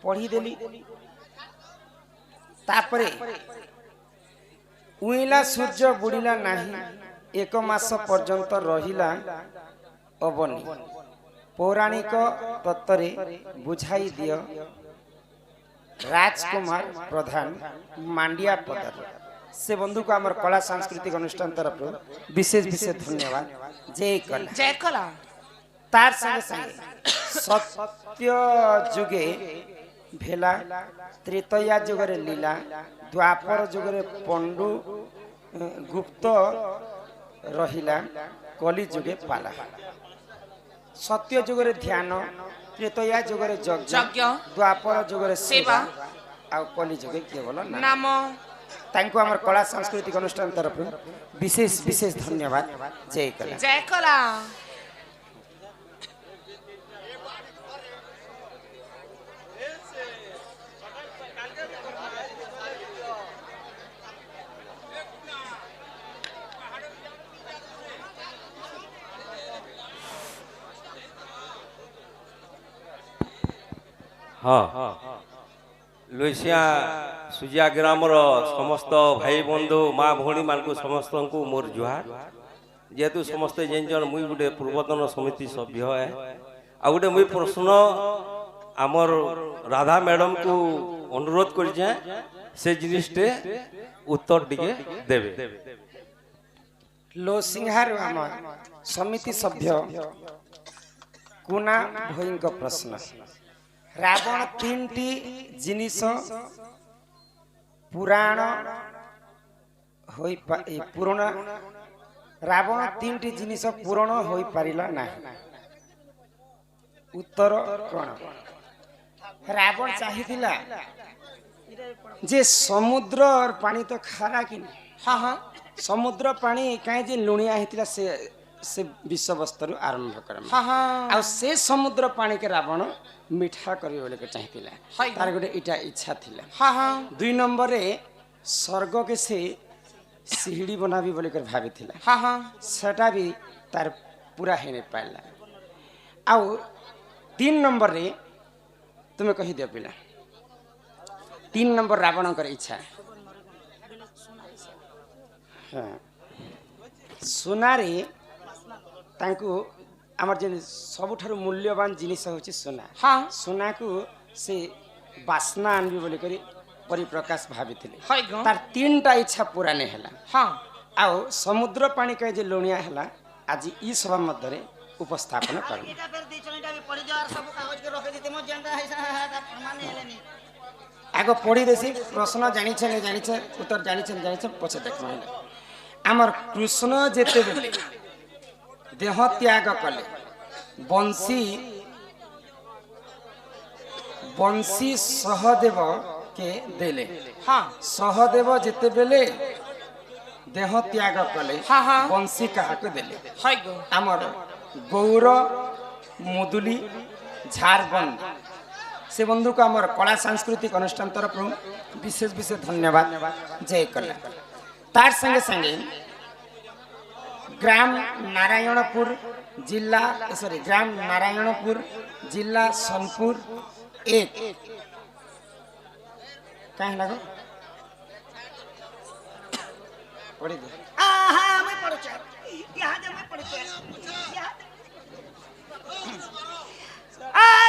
पढ़ीदेली तापरे उइला सूर्य बुड़िला नाही एक मास पर्यंत रहिला अबनी पौराणिक तत्वरे बुझाई दियो राजकुमार प्रधान मांडिया पदर से बंधु को आमर कला सांस्कृतिक अनुष्ठान तरफ विशेष विशेष धन्यवाद। जय कला तार संगे संगे सत्य जुगे भेला त्रेतया जुगरे लीला द्वापर जुगरे पंडु गुप्त रहिला कली जुगे पाला सत्य जुगरे ध्यान त्रेतया जुगरे यज्ञ द्वापर जुगरे सेवा आ कली जुगे केवल नाम तांको हमर कला सांस्कृतिक अनुष्ठान तरफ विशेष विशेष धन्यवाद। जय कला जय कला। हाँ लुसिया सुजिया ग्रामर समस्त भाई बंधु माँ भौणी मान को समस्त को मोर जुहार जेहेतु समस्त जन मुई गोटे पूर्वतन समिति सभ्य है आ गोटे मुई प्रश्न आमर राधा मैडम को अनुरोध कर से जिनिसटे उत्तर टिके देवे। लो सिंहार समिति सभ्य कुना भोई प्रश्न रावण तीन टी जिनिस पुराण होई पुराण रावण तीन टी जिनिस पूरण होई पारिला नाही उत्तर कोन रावण चाहिथिला जे समुद्र और पानी तो खारा कि हाँ हाँ समुद्र पानी कहीं जे लुणिया हेतिला से विश्व वस्तु आरंभ कर हाँ हाँ आ से समुद्र पानी के रावण मिठा करी बोले के चाहिथिला तार गोटे इटा इच्छा थिला हाँ हाँ दुई नंबर रे स्वर्ग के से सिहिड़ी बनाबी बोले कर भाबी थिला हाँ हाँ सेटा भी तार पूरा हे नै पाइला आउ तीन नंबर रे तुमे कहि दियो पिला तीन नंबर रावण कर इच्छा हाँ सोनारे तांको आमर जे सबुठारु मूल्यवान जिनिस होची सोना हाँ सोना को से बासना आनबी बोले करी परिप्रकाश भाबिथिले तार तीनटा इच्छा पूरा नै हला हाँ आउ समुद्र पानी के जे लोणिया हला आज ई सभा मध्य रे उपस्थापन करबो आगो पढ़ी देसी प्रश्न जानि छ नै जानि छ उत्तर जानि छ नै जानि छ पछि देखबो आमर कृष्ण जेते बेले देह त्याग कले बंशी सहदेव के देले हाँ सहदेव जेते बेले देह त्याग कले हाँ हाँ बंशी कहा को देले आमर गौर मुदुली झारबंद से बंधु को आमर कला सांस्कृतिक अनुष्ठान तरफ विशेष विशेष धन्यवाद। जय कला तार संगे संगे ग्राम नारायणपुर जिला सॉरी ग्राम नारायणपुर जिला सोनपुर एक कहीं लगो पढ़ी दे हाँ मैं पढ़ यहाँ जब मैं पढ़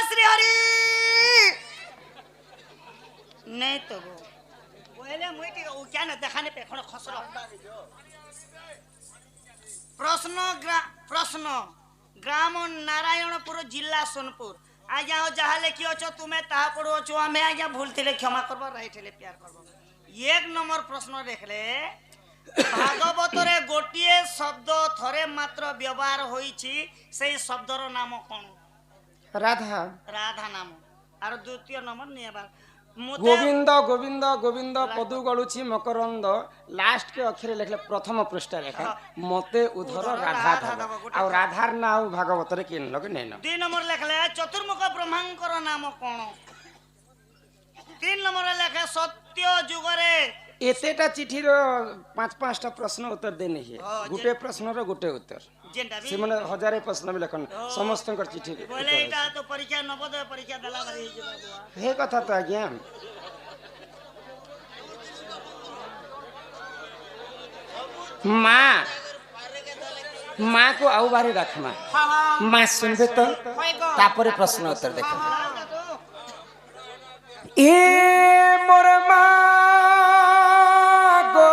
श्री हरि नहीं तो वो मुझे क्या ना देखाने पे खड़ा खसरा प्रश्न ग्राम नारायणपुर जिला सोनपुर आज्ञा जहाँ लिखी अच्छो तुम्हें ताहा पढ़ो अच्छो हमें आज्ञा भूल थे क्षमा करबो राइट थे प्यार करबो एक नंबर प्रश्न देखले भागवत रे गोटिए शब्द थरे मात्र व्यवहार होईची से शब्दर नाम कौन राधा राधा नाम और द्वितीय नंबर नियबार गोविंद गोविंद गोविंद पदु गलुची मकरंद लास्ट के अक्षर लिखले प्रथम पृष्ठ लेखा मते उधर राधा आ राधार नाम भागवत रे केन लगे नै न 2 नंबर लिखले चतुर्मुख ब्रह्मांकर नाम कोन 3 नंबर लिखे सत्य जुगरे एतेटा चिठीर पाँच पाँचटा प्रश्न उत्तर देने है गोटे प्रश्नर गोटे उत्तर जेनटा भी से माने हजारे प्रश्न भी लेखन समस्त चिठी बोले एटा तो परीक्षा नवोदय परीक्षा देला बारी हे बाबुआ हे कथा तो आज्ञा माँ माँ को आउ बारे रखना हां हां माँ सुनबे तो होय गो तापरे प्रश्न उत्तर देख हां ए मोर माँ गो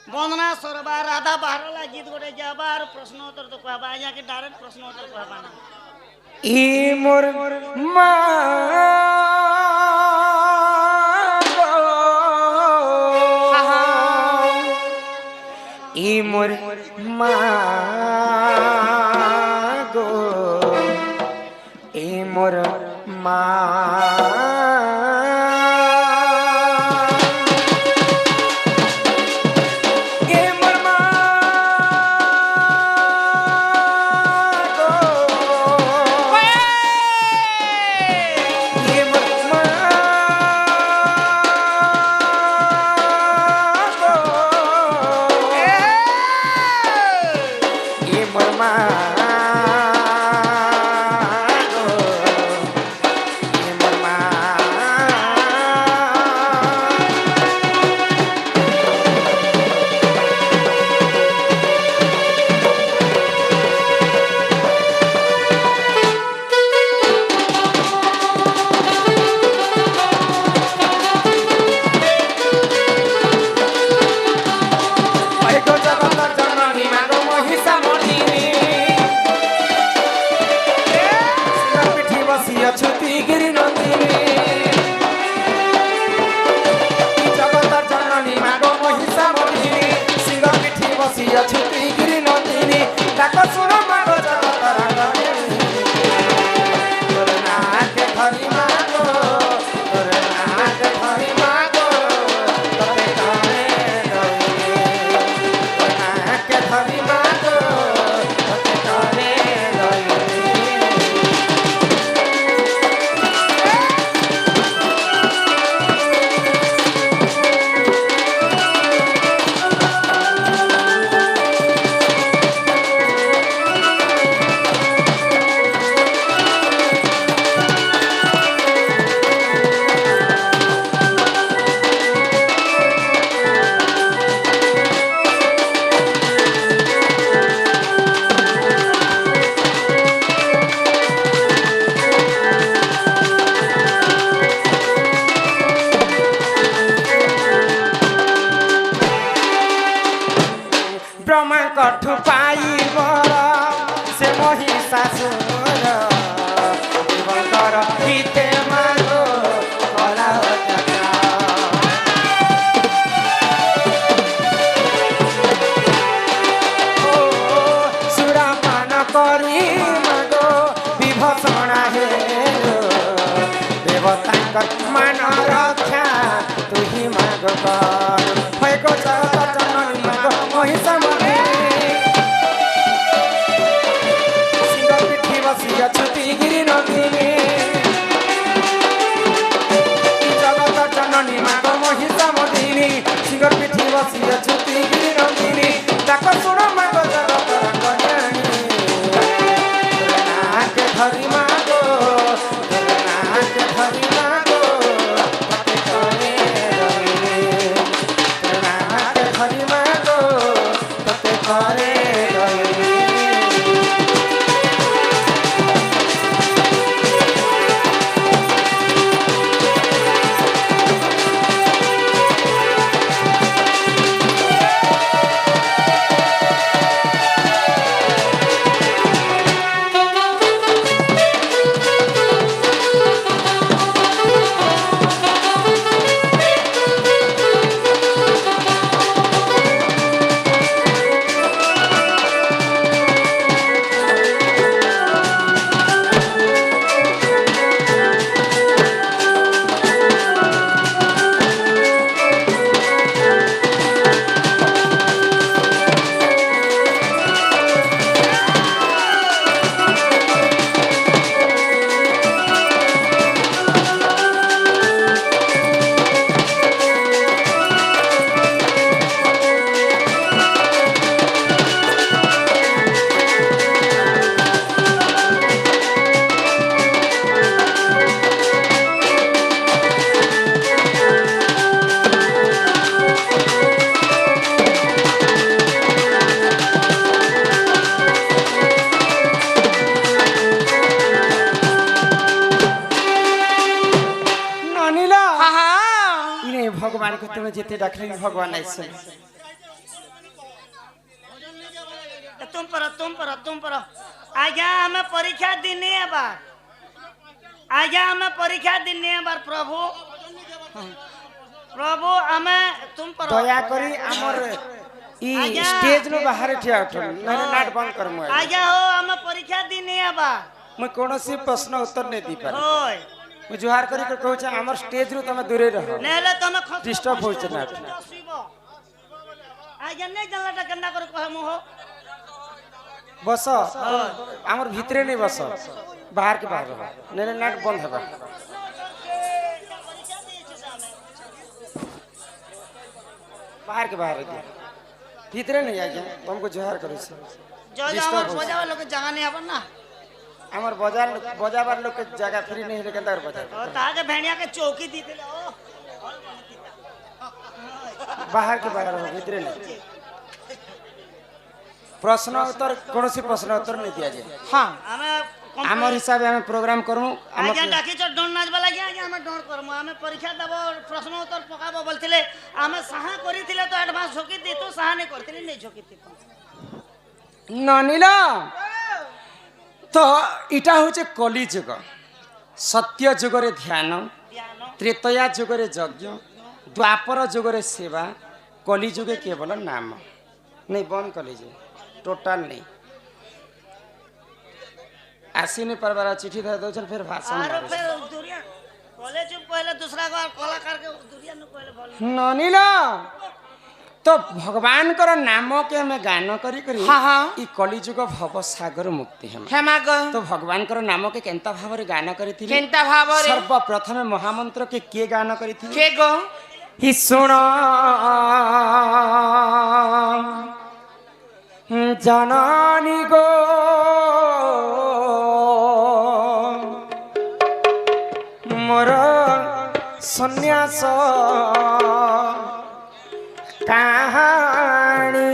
বন্দনা সরবা রাধা বাহারলা গীত গোটে যাবার প্রশ্ন উত্তর তো কহবা আজ্ঞা কি ডাইরেক্ট প্রশ্ন উত্তর কহবা না ই মোর মা গো ই মোর মা গো ই মোর মা ब्रह्मा कठु पाइब से महिषासुर दिवंकर हिते मागो कला सुरापान करी मागो विभूषणा हे देवतांकर मान रक्षा तुही मागो कर भएको जगत जननी मागो महिषा छुटी गिरी नंदिनी जगत जननी मागो महिषा मर्दिनी सिंगर पिठी बसिया छुटी गिरी नंदिनी ताक सुण मागो जगत रंगनी नाक धरी मागो नाक धरी मागो तते करे रंगे को तुम्हें जीते डाकने भगवान ऐसे तुम पर आज्ञा हमें परीक्षा दिने बार आज्ञा हमें परीक्षा दिने बार प्रभु प्रभु हमें तुम पर दया करी हमर ई स्टेज नो बाहर ठिया उठन नहीं नाट बंद कर मु आज्ञा हो हमें परीक्षा दिने बार मैं कोनोसी प्रश्न उत्तर नहीं दी पार होय मैं जुहार करी के कहू छ हमर स्टेज रो तमे दूरे रहो नेले तमे डिस्टर्ब होय छ नाट आज्ञा नहीं जानला गंदा कर कह मु हो बस हमर भीतरे नहीं बस बाहर के बाहर रहो नहीं नाट बंद हेबा बाहर के बाहर रह भीतरे नहीं आज्ञा तुमको जुहार करे छ जो हमर बजावे लोग जगह नहीं अपन ना हमर बजाबार लोग के जगह फ्री नहीं है केंदा बजा ओ ताके भेड़िया के चौकी दी दे ओ बाहर के बाहर रहो भीतरे नहीं प्रश्न उत्तर कोनोसी प्रश्न उत्तर नहीं दिया जाए हां हमें हमर हिसाब हम प्रोग्राम करू आज्ञा डाकी छ डोन नाच वाला के आज्ञा हमें डोन करमु हमें परीक्षा देबो प्रश्न उत्तर पकाबो बोलथिले हमें साहा करिथिले तो एडवांस झोकी दी तो साहा नहीं करथिले नहीं झोकी दी ननिला तो इटा होचे कली जुग सत्य जुगरे ध्यान त्रेतया जुगरे यज्ञ द्वापर जुगरे सेवा कली जुगे केवल नाम नहीं बंद कली जुग टोटल नहीं आसी नहीं परबार चिट्ठी दे दो फिर भाषण और फिर दुनिया कॉलेज पहले दूसरा बार कलाकार के दुनिया न पहले बोल ननिला तो भगवान कर नाम के हमें गान करी करी हाँ हाँ ई कली जुग भव सागर मुक्ति हम हे माग तो भगवान कर नाम के केंता भाव रे गान करी थी केंता भाव रे सर्वप्रथम महामंत्र के गान करी थी के गो ही सुन जननी गो मोर सन्यास कहानी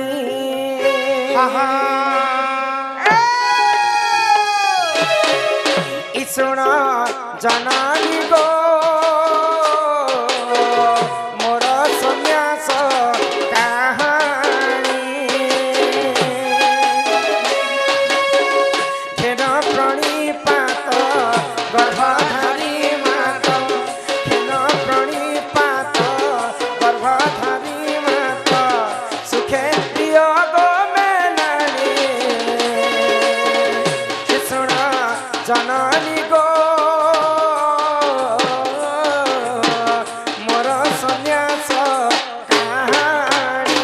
सुन जननी गो मोर सन्यास कहानी खेन प्रणिपात गर्भधारी मात खेन प्रणिपात गर्भधारी मात सुखे प्रिय गो मेलानी सुन जननी गो मोर सन्यास कहानी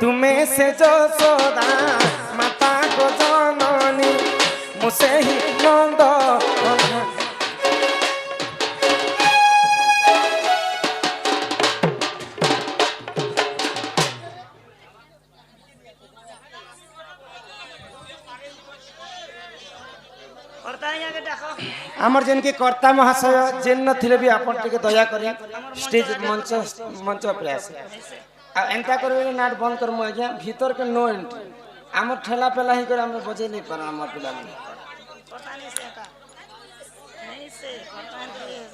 तुम्हें से जो सोदा माता को जननी मुझसे ही नंद करता है के देखो आमर जेन के कर्ता महाशय जेन न थिले भी आपन टिके दया करी स्टेज मंच प्रयास आ एंता करबे नाट बंद करमु आज्ञा भीतर के नो एंट्री आमर ठेला पेला ही कर हम बजे नहीं पर आमर पिला करता नहीं से का नहीं से करता है तो ये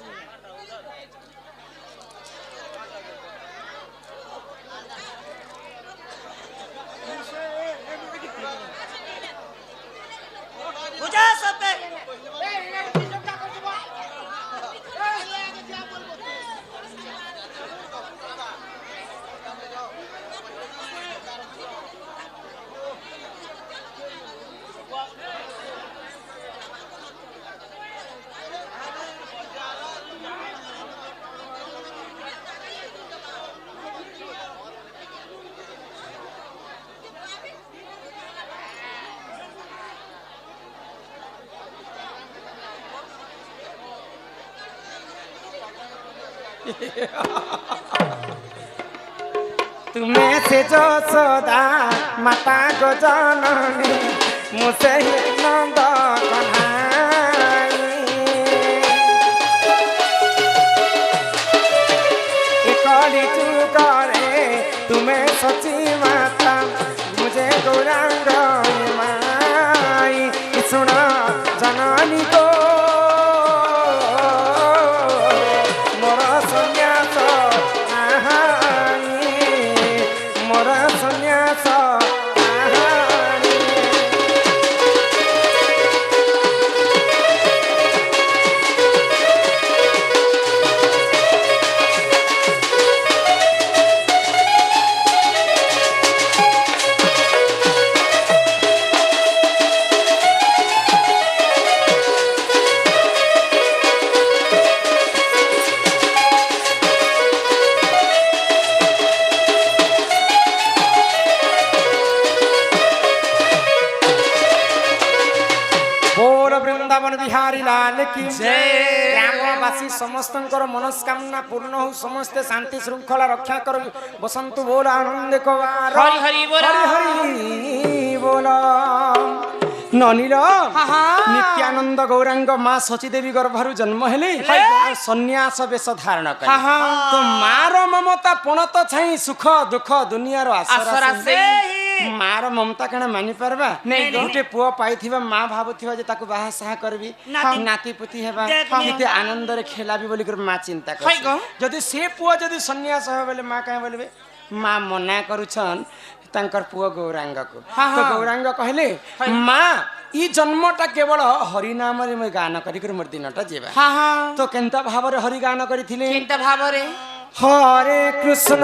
बुझा सब पे तुम्हें से जो सोदा माता को जननी मुझे ही नंद कन्हाई कली चुकारे तुम्हें सची माता मुझे गौरांग माई सुना जननी को मोरा सन्यास आहानी मोरा सन्यास आहानी वृंदावन बिहारी लाल की जय ग्रामवासी समस्त मनस्कामना पूर्ण हो समस्ते शांति श्रृंखला रक्षा कर बसंतु बोल आनंद कुमार हरि हरि बोल हरि हरि बोल ननील नित्यानंद गौरांग माँ सची देवी गर्भरु जन्म हेले सन्यास वेश धारण कर तो मार ममता पणत छाई सुख दुख दुनियार आसरा से मार ममता कण मानि परबा गोटे पुओ पाइथिबा माँ भाबुथिबा जे ताको बाहा साहा करबी नाती पुती हेबा केते आनंद रे खेलाबी बोली कर माँ चिंता कर जदि से पुओ जदि सन्यास हो बेले माँ काहे बोलबे माँ मना करूछन तांकर पुओ गौरांग को तो गौरांग कहले माँ ई जन्मटा केवल हरि नाम रे मैं गान करी कर मोर दिनटा जेबा तो केनता भाव रे हरि गान करिथिले केनता भाव रे हरे कृष्ण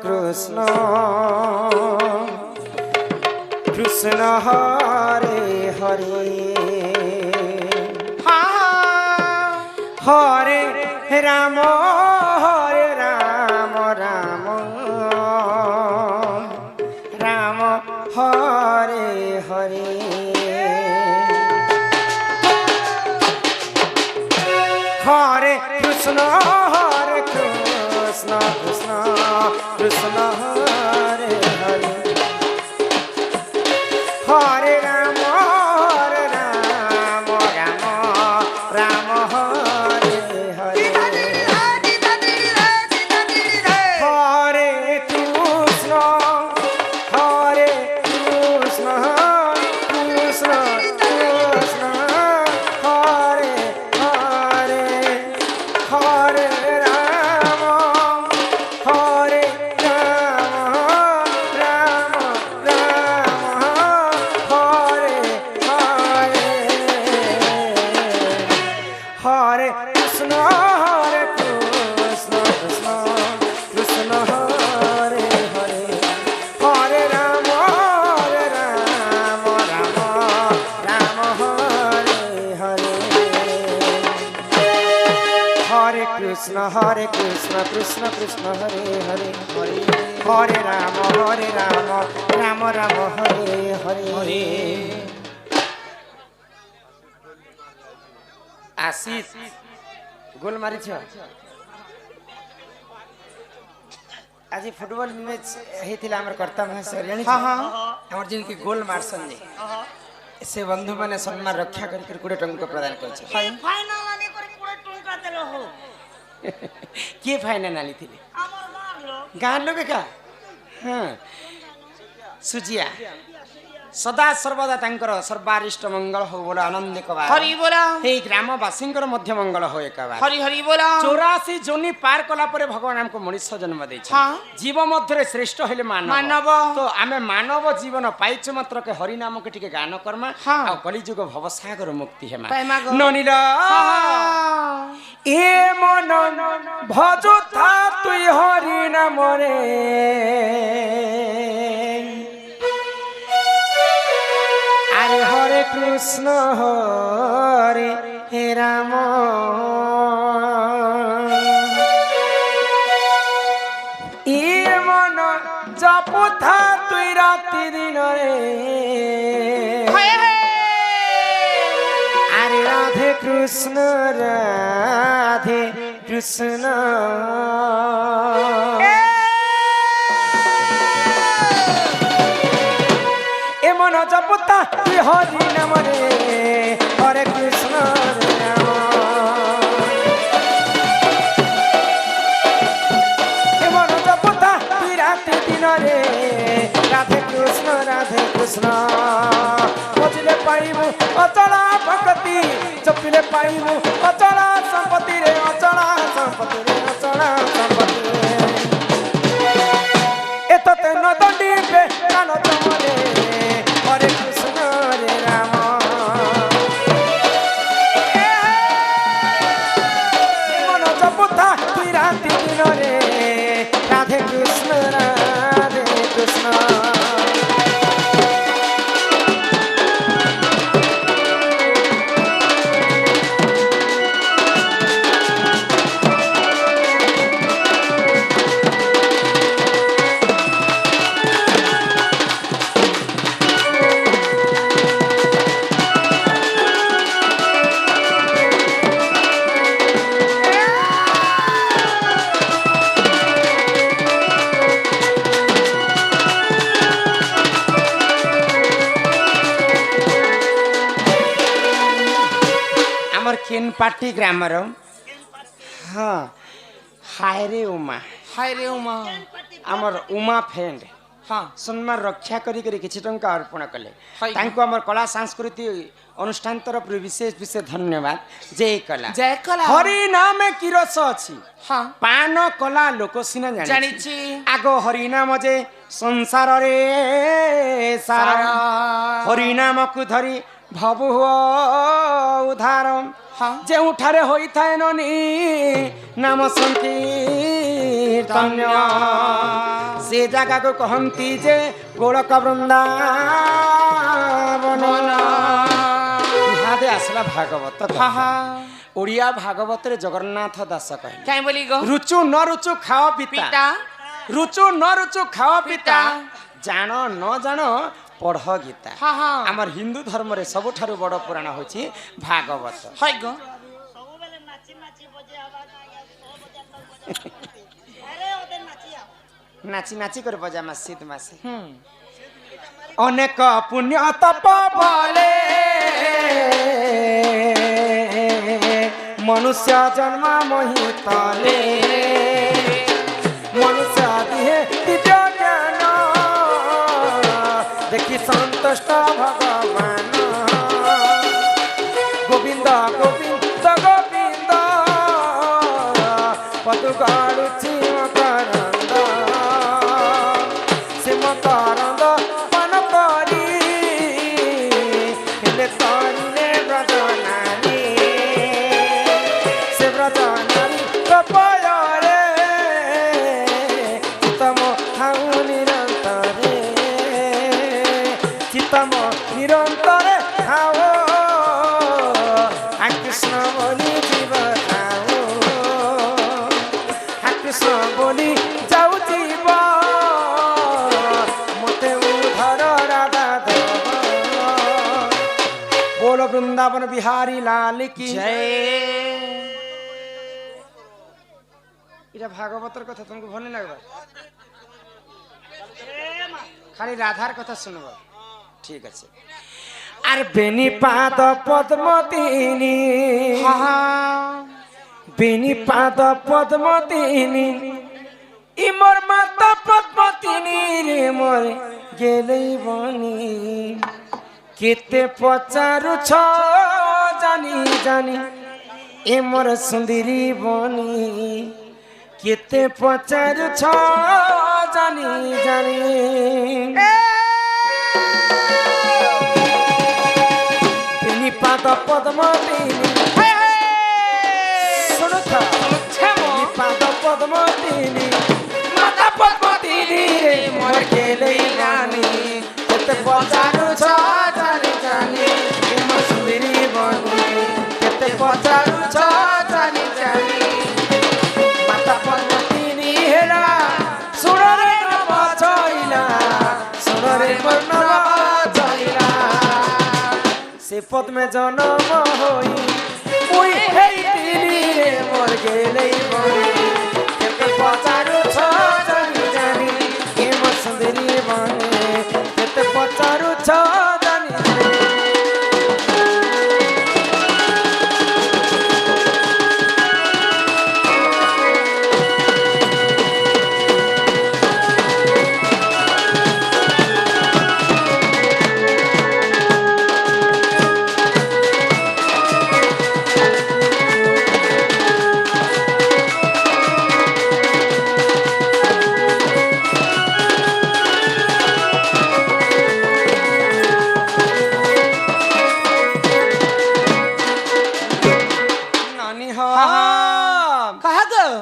कृष्ण कृष्ण हरे हरे हरे राम राम राम हरे हरे हरे कृष्ण कृष्ण कृष्ण हरे हरे हरे राम राम राम हरे हरे हरे कृष्ण कृष्ण कृष्ण हरे हरे हरे राम राम हरे हरे हरे कृष्ण कृष्ण कृष्ण हरे हरे हरे राम राम हरे हरे हरे कृष्ण कृष्ण कृष्ण हरे हरे हरे राम राम हरे हरे आशीष गोल मारी आज फुटबॉल मैच हेतिला हमर कर्ता भाषा जानि हमर जिन की गोल मारसन जे से बंधु माने सम्मान रक्षा कर 20 टंका प्रदान कर छै फाइनल आने करे 20 टंका देलो हो के फाइनल आली थिले हमर गान लोग का हां सुजिया सदा सर्वदा तांकर सर्वारिष्ट मंगल हो बोला आनंद कबा हरि बोला हे ग्रामवासींकर मध्य मंगल हो एकबा हरि हरि बोला 84 जोनी पार कला परे भगवान हमको मनुष्य जन्म दै छ जीव मध्य श्रेष्ठ हेले मानव तो आमे मानव जीवन पाइछ मात्र के हरि नाम के टिके गान कर्मा आ कलिजुग भवसागर मुक्ति हेमा ननील ए मन भजता तुई हरि नाम रे हरे हरे कृष्ण हरे हे राम ए मन जपुथा तुई राति दिन रे अरे राधे कृष्ण হরি নাম রে হরে কৃষ্ণ হরে রাম এমন জপতা তুই রাতে দিন রে রাধে কৃষ্ণ বুঝলে পাইবু অচলা ভক্তি জপিলে পাইবু অচলা সম্পত্তি রে অচলা সম্পত্তি রে অচলা সম্পত্তি এততে নদীবে কান তমরে হরে কৃষ্ণ রে রাম মন জপতা তুই রাতি দিন রে রাধে কৃষ্ণ पार्टी ग्रामर हाँ हाय रे उमा आमर उमा फ्रेंड हाँ सम्मान रक्षा करी किछि टंका अर्पण कले तांको हमर कला संस्कृति अनुष्ठान तरफ विशेष विशेष धन्यवाद जय कला हरि नाम की रस अछि हाँ पान कला लोक सिना जानि आगो हरि नाम जे संसार रे सारा हरि नाम को धरी भव उधार जो ठारे होई थाए ननी नाम संकीर्तन से जगह को कहती जे गोलक वृंदावन इहादे आसला भागवत ओडिया भागवत रे जगन्नाथ दास कहे काई बोली गो रुचु न रुचु खाओ पिता रुचु न रुचु खाओ पिता जानो न जानो पढ़ गीता आमर हिंदू धर्म रे सबठारु बड़ पुराण होची भागवत हाय गो सबेले नाची नाची बजे आवाज अरे ओदे नाचिया नाची नाची कर बजा मस्जिद मासे अनेक पुण्य तप बले मनुष्य जन्म मोहितले मनुष्य दिहे दिव्य ज्ञान देखी संतुष्ट भगवान गोविंद गोविंद गोविंद पदु गाड़ुची मकरंद से मकरंद पन परी हेले तरिले व्रत नारी से व्रत नारी कपय रे तम खाऊ निरंतरे तम निरंतर खाओ कृष्ण बोली जीव खाओ कृष्ण बोली जाऊ जीव मते उधर राधा देव बोल वृंदावन बिहारी लाल की जय इटा भागवतर कथा तुमको भल लगबा खाली राधार कथा सुनबा ठीक আছে আর বেনি পাদ পদ্মতিনী বেনি পাদ পদ্মতিনী ইমর মাতা পদ্মতিনী রে মোর গেলেই বনি কেতে পচারুছ জানি জানি এ মোর সুন্দরী বনি কেতে পচারুছ জানি জানি पाद पद्मतिनी सुनो पाद पद्मतिनी माता पद्मतिनी रे मोर गेलै रानी केते पचारु छ जानी जानी मोर सुंदरी बनी केते पचारु छ जानी जानी माता पद्मतिनी हेला सुनो रे बचैला सुनो रे बचैला से पद में जन्म होई मुई हेइतिनी रे मोर गेलै बनी केते पचारु छ जानी जानी के मोर सुंदरी बनी केते पचारु छ जानी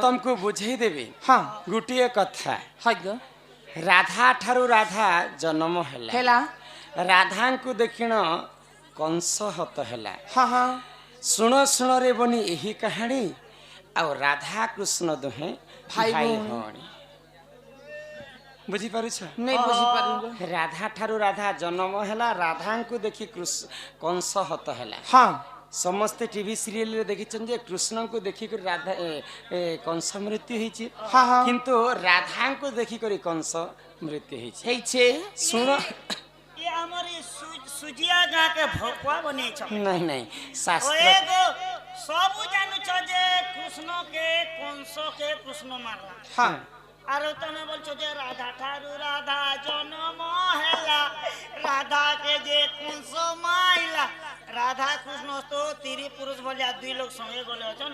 तुमको बुझे देबी हाँ गुटिए कथा हग राधा ठारू राधा जन्म हैला हेला राधा को देखिण कंस हत हैला हाँ हाँ शुण शुण रे बनी यही कहानी आ राधा कृष्ण दुहे भाई भाई भौणी। भौणी बुझी पारुछ नहीं बुझी पारूंगा राधा ठारू राधा जन्म हैला राधा को देखि कंस हत हैला हाँ समस्ते टीवी सीरियल रे देखिछन जे कृष्ण को देखि कर राधा कंस मृत्यु होईछि हाँ हाँ किंतु राधा को देखि कर कंस मृत्यु होईछि हे छे सुन ये हमर सुजिया गाँ के भोकवा बने छ नहीं नहीं ओ शास्त्र एगो सब जानू छ जे कृष्ण के कंस के कृष्ण मारला हाँ आरो तने बोलछो जे राधा ठारू राधा जन्म हैला राधा के जे कंस माइला राधा कृष्ण तो तीरी पुरुष बोलिया दुई लोग संगे गले अछन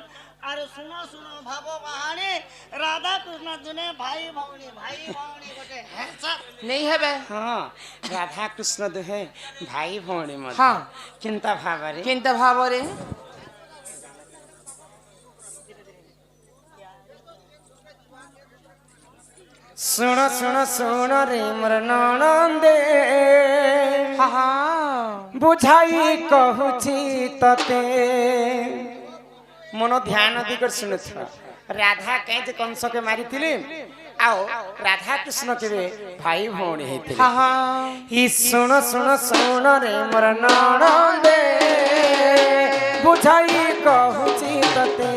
आरो सुनो सुनो भाबो कहानी राधा कृष्ण दुने भाई भौणी गोटे हैसा नहीं है बे हाँ राधा कृष्ण दुहे भाई भौणी मत हाँ किंता भावरे केनता भाव रे सुन सुन सुन रे मोर ननंदे हाँ हाँ बुझाई कहूची तते मन ध्यान दिकर सुनथ राधा कहे जे कंस के मारी थिले आओ राधा कृष्ण के भाई भौणी हेथिले हाँ हाँ ई सुन सुन सुन रे मोर ननंदे बुझाई कहूची तते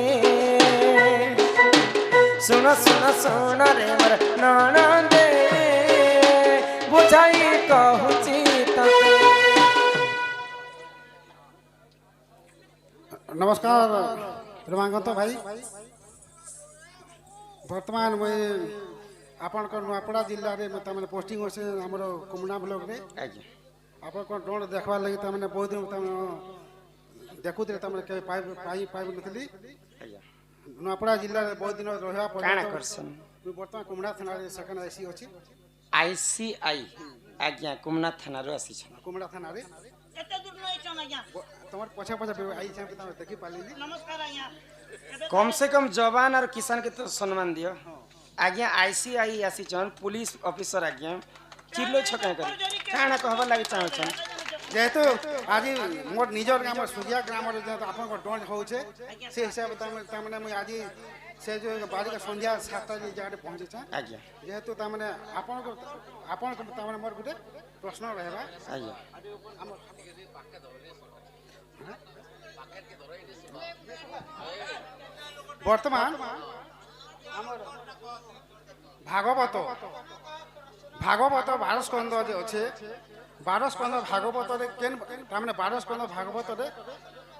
सुन सुन सुन रे मोर ननंदे बुझाई कहूची तते नमस्कार रमाकांत भाई बर्तमान मुई आपण नुआपड़ा जिल्ला रे मैंने पोस्टिंग होছে हमर कुमना ब्लॉक रे आज्ञा आपण को ड्रोन देखवा लगी तमने बहुत दिन तमने देखुते तमने के पाई नथली आज्ञा नुआपड़ा जिल्ला रे बहुत दिन रहया काना करसन मुई बर्तमान कुमना थाना रे सेकंड आईसी अछि आईसीआई आज्ञा कुमना थाना रो आसी छ कुमना थाना रे एते दूर नहीं छन आज्ञा तमर पछे पछे आई छ तमने देखि पाली नमस्कार आज्ञा कम से कम जवान और किसान के तो सम्मान दियो आज्ञा आईसीआई आसी छन पुलिस ऑफिसर आज्ञा चिल्लो छके कर काना कहबा लागि चाहौ छन जेहेतु आज मोर निजर हमर सुजिया ग्राम रे जे आपण को ड्रोन होउछे से हिसाब तमने मुई आज से जो बारी का संध्या 7 बजे जाडे पहुंचे छ आज्ञा जेहेतु तमने आपण को तमने मोर गुटे प्रश्न रहबा आज्ञा वर्तमान भागवत भागवत 12 स्कंद जे अच्छे 12 स्कंद भागवत रे केन तामने 12 स्कंद भागवत रे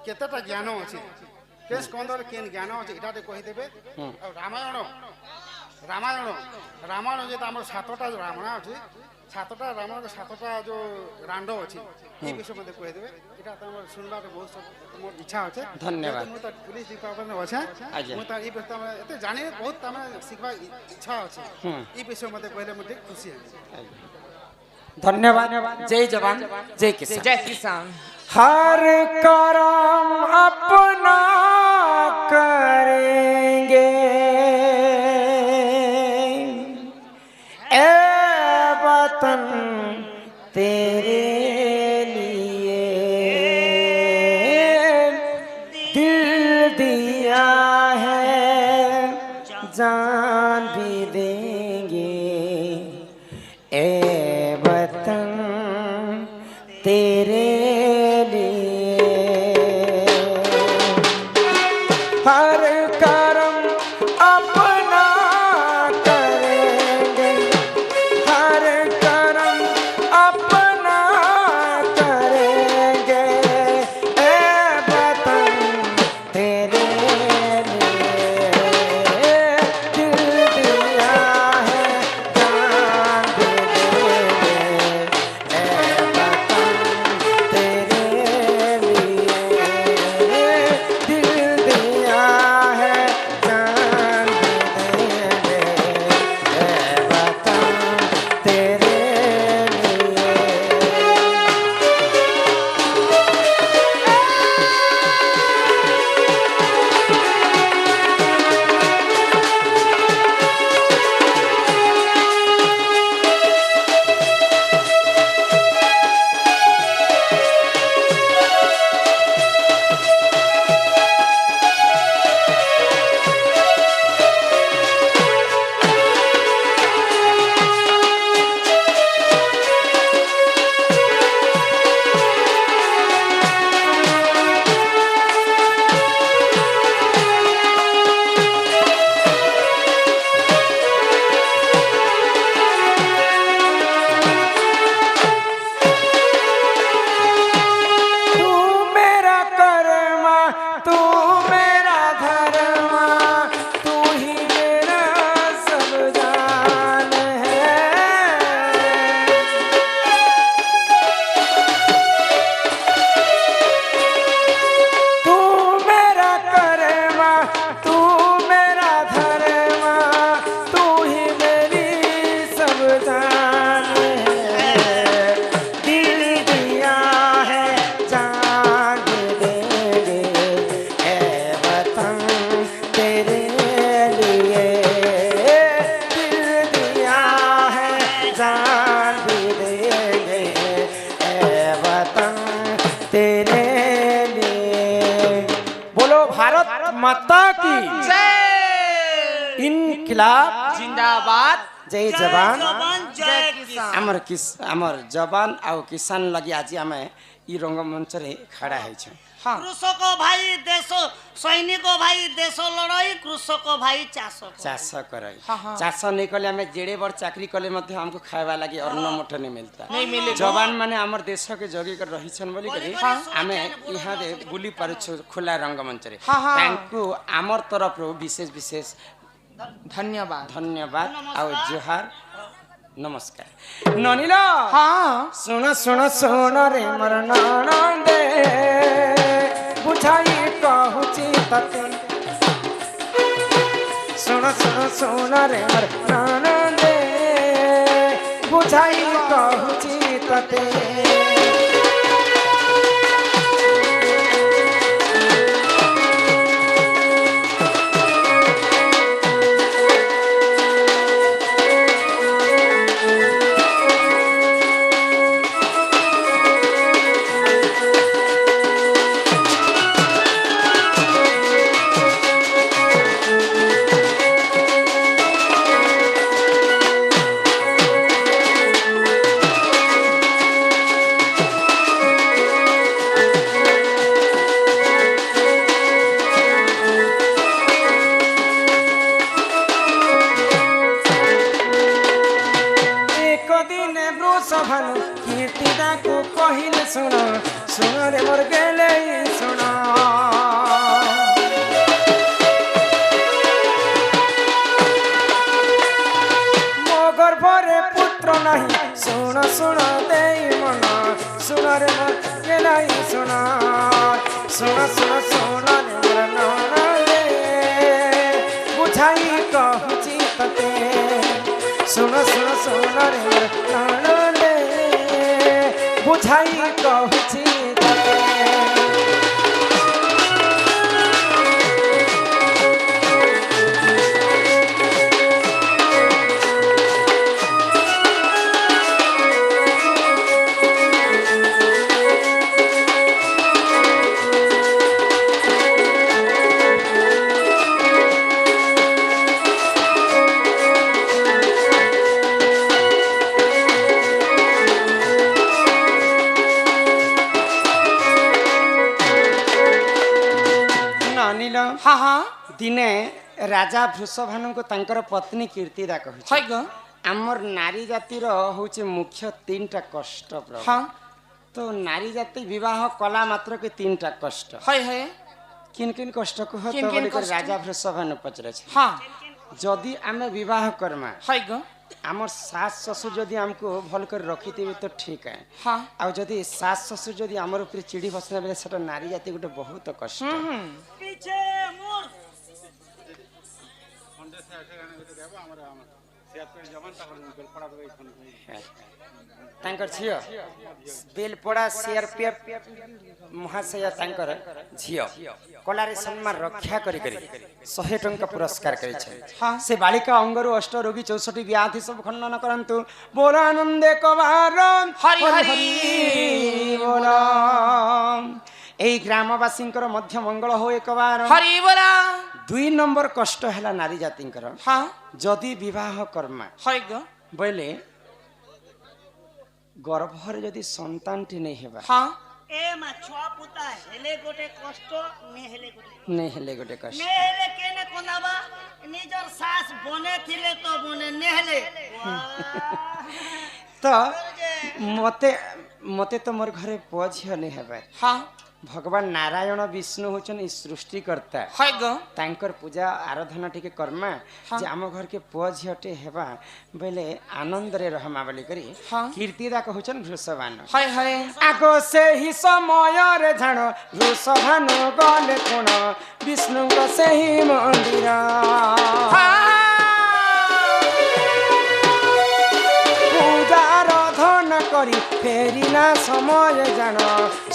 केतेटा ज्ञान अछि के स्कंद रे केन ज्ञान अछि इटा दे कहि देबे रामायण रामायण रामायण जे हमर 7टा रामायण अछि 7टा रामायण के 7टा जो रांड अछि ई विषय मध्ये कहि देबे इटा हमर सुनबा के बहुत मोर इच्छा अछि धन्यवाद मु त पुलिस डिपार्टमेंट में अछि आज्ञा। मु त ई विषय में एते जाने बहुत तमे सिखबा इच्छा अछि ई विषय मध्ये कहले मते खुशी है धन्यवाद जय जवान जय किसान जय किसान हर करम अपना करेंगे ए वतन तेरे लिए दिल दिया है जान भी देंगे ए वतन तेरे लिए हर कर्म अपना करेंगे हर कर्म अपना करेंगे ए वतन तेरे लिए दिल दिया है जान भी देंगे ए वतन तेरे लिए दिल दिया है की जय इनकलाब जिंदाबाद जय जवान जय किसान आमर जवान आउ किसान लगी आज आम ई रंगमंच रे खड़ा है हाँ कृषक भाई देश सैनिक भाई देश लड़ाई कृषक भाई चाष चाष कर हाँ, हाँ। चाष नहीं कले आम जेड़े बड़ चाकरी कले मध्य हमको खावा लगी अन्न मुठ नहीं मिलता नहीं मिले जवान माने हमर देश के जगी कर रहिछन बोली करी हाँ। आमे यहाँ दे बुली पारुछु खुला रंगमंच रे हाँ, हाँ। तांकु आमर तरफ रो विशेष विशेष धन्यवाद धन्यवाद आउ जोहार नमस्कार ननिला हाँ सुन सुन सुन रे मोर ननदे बुझाई कहूची तते सुन सुन सुन रे मोर ननदे बुझाई कहूची तते सभानु कीर्तिदा को कहिले सुन सुन रे मोर गेले सुन मो गर्भरे पुत्र नाही सुन सुन देई मन सुन रे मोर गेले सुन सुन सुन सुन रे मोर ननदे बुझाई कहूची तते सुन सुन सुन रे मोर ननदे बुझाई कहूची तते हाँ हाँ दिने राजा वृषभानु को तांकर पत्नी कीर्तिदा कहिछि है ग आमर नारी जातिर होचे मुख्य तीनटा कष्ट प्रभु हाँ तो नारी जाति विवाह कला मात्र के तीनटा कष्ट है किन किन कष्ट को किन तो किन बोली कष्ट? राजा वृषभानु पचरे हाँ जदि आमे विवाह करमा है ग आमर सास ससुर जदि हमको भल कर रखिथिबे तो ठीक है हाँ आ जदि सास ससुर जदि आमर ऊपर चिड़ी बसना बेले सेटा नारी जाति गोटे बहुत कष्ट पीछे मोर तांकर झियो बेलपड़ा सीआरपीएफ महाशय तांकर झियो कलारे सम्मान रक्षा करी करी 100 टंका पुरस्कार करे छै हाँ। से बालिका अंगरु अष्ट रोगी 64 व्याधि सब खंडन करंतु बोल आनंदे कवार हरि हरि बोल एई ग्रामवासींकर मध्य मंगल हो एक बार हरि बोला 2 नंबर कष्ट हैला नारी जातिंकर हाँ जदि विवाह कर्मा है ग बोले गर्भर जदि संतानटी नहीं हेबा हाँ ए मा छुआ पुता हेले गोटे कष्ट ने हेले गोटे नहीं हेले गोटे कष्ट ने हेले केने कोनाबा निजर सास बने थिले तो बने ने हेले तो मते मते तो मोर घरे पुआ झियो नहीं हेबा हाँ भगवान नारायण विष्णु होचन ई सृष्टिकर्ता है ग तांकर पूजा आराधना टिके कर्मा जे आम घर के पुआ झियोटे हेबा बोले आनंद रे रहमा बोली करी हाँ। कीर्तिदा कहउचन वृषभानु है आगो से ही समय रे झाण वृषभानु गले कोण विष्णु को से ही मंदिर पूजा आराधना करी फेरी ना समय जान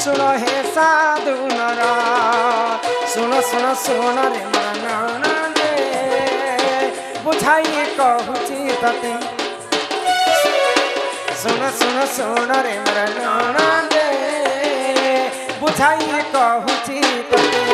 सुन हे साधु नर सुन सुन सुन रे मन दे बुझाई कहूची तते सुन सुन सुन रे मन दे बुझाई कहूची तते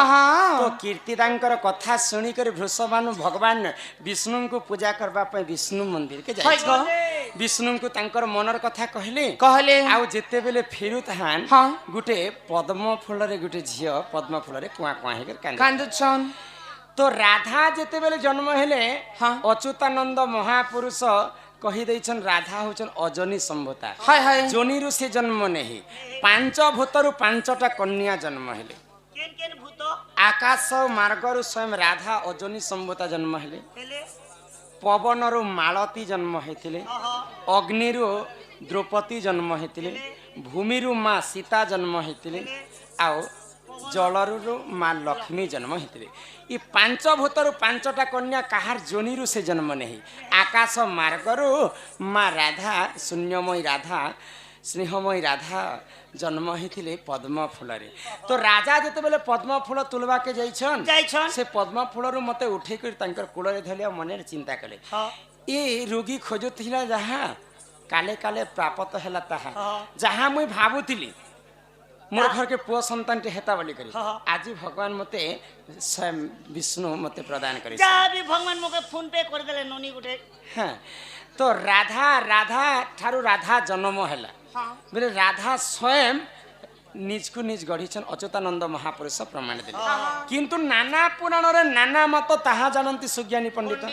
हाँ हाँ तो कीर्तिदांकर कथा सुनी कर वृषभानु भगवान विष्णु को पूजा करबा पे विष्णु मंदिर के हाय जाय गो विष्णु को तांकर मनर कथा कहले कहले आउ जेते बेले फेरुताहान हाँ गुटे पद्म फूल रे गुटे झियो पद्म फूल रे कुआ कुआ हे कर कांद कांदुछन तो राधा जेते बेले जन्म हेले हाँ अच्युतानंद महापुरुष कही दैछन राधा होछन अजनी संभता हाय हाय जोनीरु से जन्म नहीं पांच भूतरु पांचटा कन्या जन्म हेले केन केन भूत आकाश मार्गरु स्वयं राधा अजनी संभता जन्म हेले हेले पवनरु मालती जन्म हेतिले ओहो अग्निरु द्रौपदी जन्म हेतिले भूमिरु माँ सीता जन्म हेतिले आउ जलरु माँ लक्ष्मी जन्म हेतिले ये पांच भूतरु पांचटा कन्या काहार जोनीरु से जन्म नहीं आकाश मार्गरु माँ राधा शून्यमयी राधा स्नेहमयी राधा जन्म हेतिले पद्म फूलरे तो राजा जेते बेले पद्म फूल तुलवा के जाइछन जाइछन से पद्म फूलरु मते उठे कर तांकर कूଳରେ धलिया मने चिंता कले हाँ ए रोगी खोजुथिला जहा काले काले प्राप्त हैला ताहा हाँ। जहा मुई भाबुतिली मोर घर के पुआ संतान टे हेता बोली करी हाँ। आज भगवान मते स्वयं विष्णु मते प्रदान करी जा भी भगवान मोके फोन पे कर देले नोनी गुटे हां तो राधा ठारू राधा जन्म हैला हाँ बोले राधा स्वयं निज को निज गढ़ीछन अच्युतानंद महापुरुष प्रमाण देले किंतु नाना पुराण रे नाना मत ताहा जानंती सुज्ञानी पंडित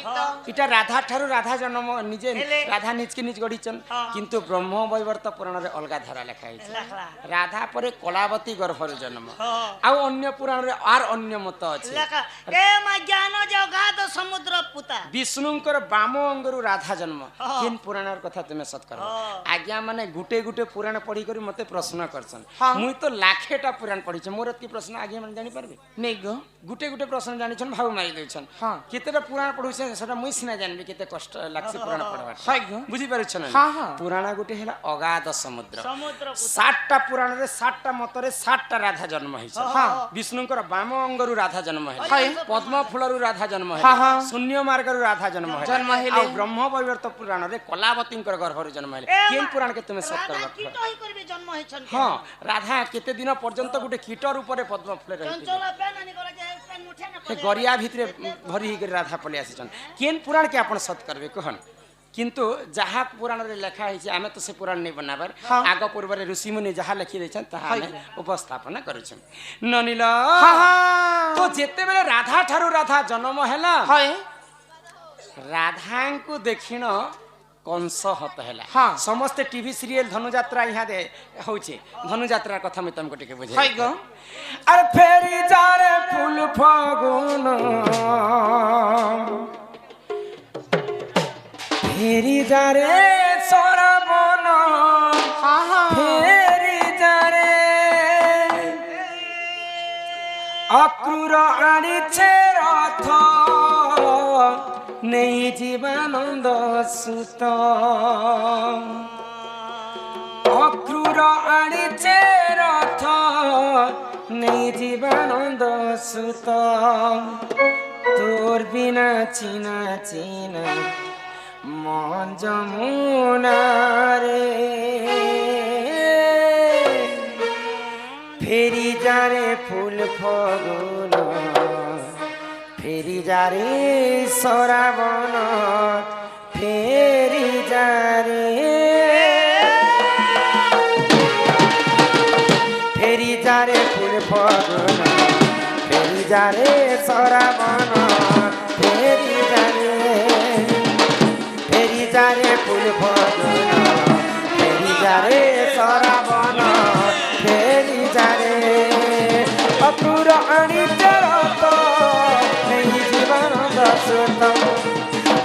इटा राधा ठारू राधा जन्म निजे राधा निज के निज गढ़ीछन किंतु ब्रह्म वैवर्त पुराण रे अलगा धारा लिखा है लखला राधा परे कलावती गर्भर जन्म हाँ आउ अन्य पुराण रे आर अन्य मत अछि लखा ए मा ज्ञान जगात समुद्र पुता विष्णुंकर बाम अंगरु राधा जन्म हाँ। किन पुराण कथा तुमे सत कर हाँ। आज्ञा माने गुटे गुटे पुराण पढ़ी करी मते प्रश्न करछन हाँ। मुई तो लाखेटा पुराण पढ़ी छ मोर की प्रश्न आज्ञा माने जानि परबे नहीं गो गुटे गुटे प्रश्न जानि छन भाव मारि देछन हाँ। केतेटा पुराण पढु छ सेटा मुई सिना जानबे केते कष्ट लागसे पुराण पढवा हाय गो बुझी पारु छन हाँ, हाँ। पुराण गुटे हेला अगाध समुद्र समुद्र पुता 60टा पुराण रे 60टा मतरे 60टा राधा जन्म होइ छ हाँ। विष्णुंकर बाम अंगरु राधा जन्म होइ हाय। पद्म फूलरु राधा जन्म हाँ, हाँ। होइ शून्य मार्गरु राधा जन्म होइ जन्म हेले। आ ब्रह्म वैवर्त पुराण रे कलावतींकर गर्भरु जन्म हेले ए केन मा- पुराण के तुमे सत राधा करबा कीट ही करबे जन्म हेछन हां राधा केते दिन पर्यंत गुटे कीट रूपरे पद्म फूल रही चंचल पे नानी करे जे पेन उठे ना से गरिया भितरे भरी कर राधा पले आसीछन केन पुराण के आपण सत करबे कहन किंतु जहा पुराण रे लेखा है आमे तो से पुराण नहीं बनाबर आग पूर्व रे ऋषि मुनि जहा लिखि दैछन ताहा हमें उपस्थापना करूछन ननिला हाँ हाँ तो जेते बेले राधा ठारू राधा जन्म हैला हाय राधा को देखिन कंस हत हैला हाँ। समस्त टीवी सीरियल धनुयात्रा यहाँ दे होचे धनुयात्रा कथा मैं तुमको टिके बुझे हाय गो अरे फेरी जा रे फूल फागुन फेरी जा रे सरबन हाँ हाँ फेरी जा रे अक्रूर आनिछे रथ नहीं जीवानंद सुत अक्रूर आनिछे रथ नहीं जीवानंद सुत तोर बिना चिना चिना मन जमुना रे फेरी जा रे फूल फगुन फेरी जा रे सराबन फेरी जा रे फेरी जा रे फूल फगुन फेरी जा रे सराबन फेरी जा रे फेरी जा रे फूल फगुन फेरी जा रे सराबन फेरी जा रे अक्रूर आनिछे रथ नहीं जीवानंद सुत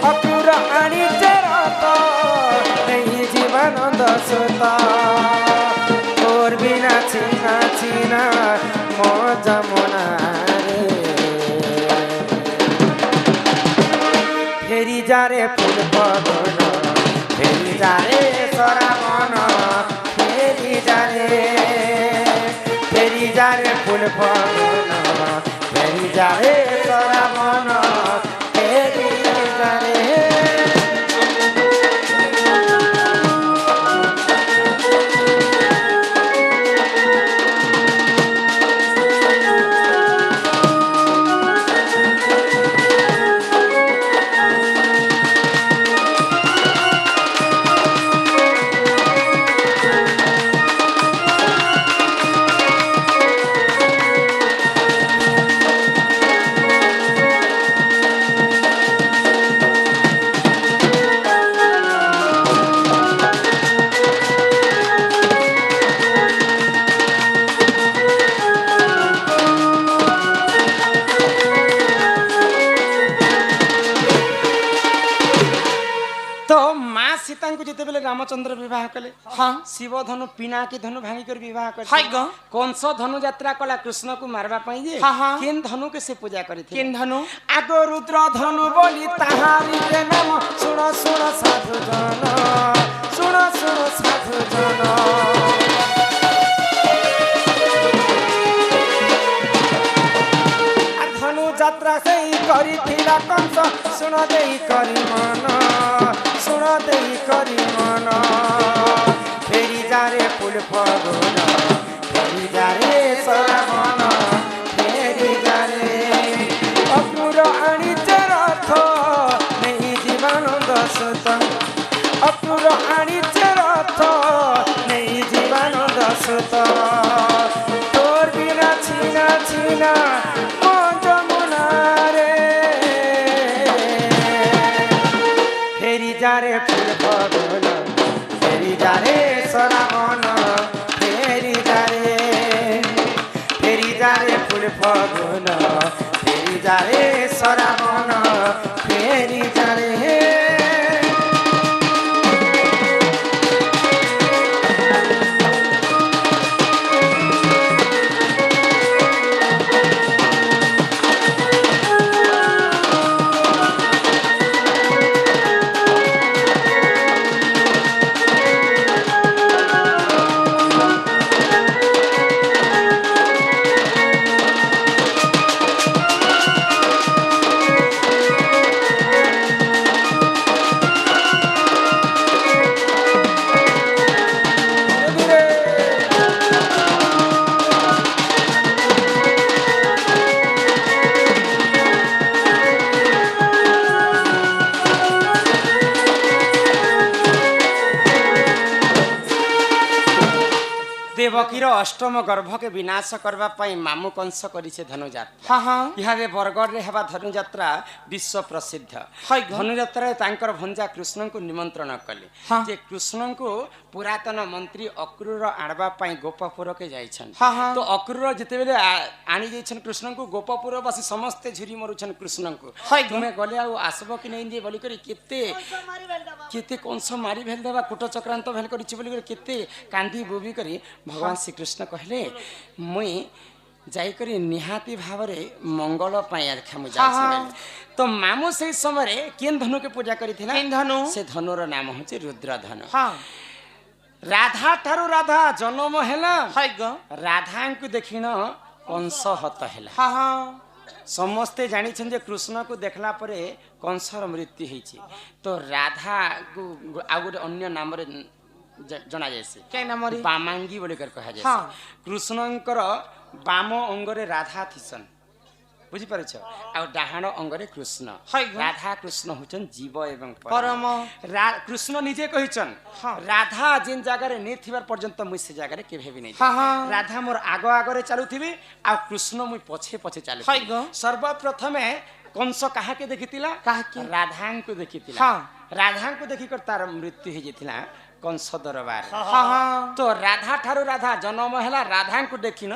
अक्रूर आनिछे रथ नहीं जीवानंद सुत तोर बिना चिना चिना मो जमुना रे फेरी जा रे फूल फगुन फेरी जा रे सराबन फेरी जा रे फेरी जा रे फूल फगुन फेरी जा रे सराबन फेरी जा रे रामचंद्र विवाह कले हाँ शिव धनु पिनाकी धनु भांगी कर विवाह कर हाय ग कंस धनु यात्रा कला कृष्ण को मारवा पाई जे हाँ, हाँ। केन धनु के से पूजा करिथे केन धनु आगो रुद्र धनु बोली ताहारी के नाम सुन सुन साधु जन सुन सुन साधु जन आ धनु यात्रा से करिथिला कंस सुन देई करि मन सुन देई करि मन फेरी जारे फूल फगुन फेरी जारे श्रावण फेरी जारे अपुर आनिचे रथ नहीं जीवानंद सुत अपुर आनिचे रथ नहीं जीवानंद सुत तोर बिना छीना छीना जमुना रे फेरी जारे फूल फगुन फेरी जारे श्रावण फेरी जारे फूल फगुन फेरी जारे श्रावण फेरी जारे देवकीर अष्टम गर्भ के विनाश करबा पई मामू कंस करिसे धनुଯାत्रा हाँ हाँ इहादे बरगढ़ रे हेबा धनुଯାत्रा विश्व प्रसिद्ध हाय ग धनुଯାत्रा तांकर भंजा कृष्ण को निमंत्रण कले हाँ। जे कृष्ण को पुरातन मंत्री अक्रूर आड़बा पई गोपपुर के जाइछन हाँ, हाँ। तो अक्रूर जते बेले आनी जाइछन कृष्ण को गोपपुर बसी समस्त झुरी मरुछन कृष्ण को हाय ग तुमे गले आ आसबो कि नै जे बोली करी केते केते कंस मारी भेल देबा कुट चक्रांत भेल करी बोली करी केते कांदी बोबी करी भगवान श्री कृष्ण कहले मुई जाई करी निहाती भावरे मंगल पाई आखा मु हाँ, हाँ। जाई तो मामू से समय रे केन धनु के पूजा करिथिना केन धनु से धनुर नाम होचे रुद्र धनु हाँ राधा ठारू राधा जन्म हेला हाय ग राधा को देखिन कंस हत हेला हाँ हाँ समस्ते जानिछन जे कृष्ण को देखला परे कंसर मृत्यु हेछि तो राधा को आ गोटे अन्य नाम रे जना जायसे के नामरी बामांगी बोली कर कहा जायसे हाँ। कृष्णंकर बाम अंगरे राधा थिसन बुझी पारछ आ डाहाण अंगरे कृष्ण हाय ग। राधा कृष्ण होचन जीव एवं परम कृष्ण निजे कहिचन हाँ। राधा जिन जगह रे नै थिबार पर्यंत मुई से जगह रे केभे भी नै हाँ, हाँ। राधा मोर आगो आगरे चालुथिबी आ कृष्ण मुई पछे पछे चालु हाय ग। सर्वप्रथमे कंस काहा के देखितिला काहा के? राधा को देखितिला हाँ। राधा को देखि कर तार मृत्यु हे जेतिला कंस दरबार हाँ हाँ तो राधा ठारू राधा जन्म हेला राधा को देखिन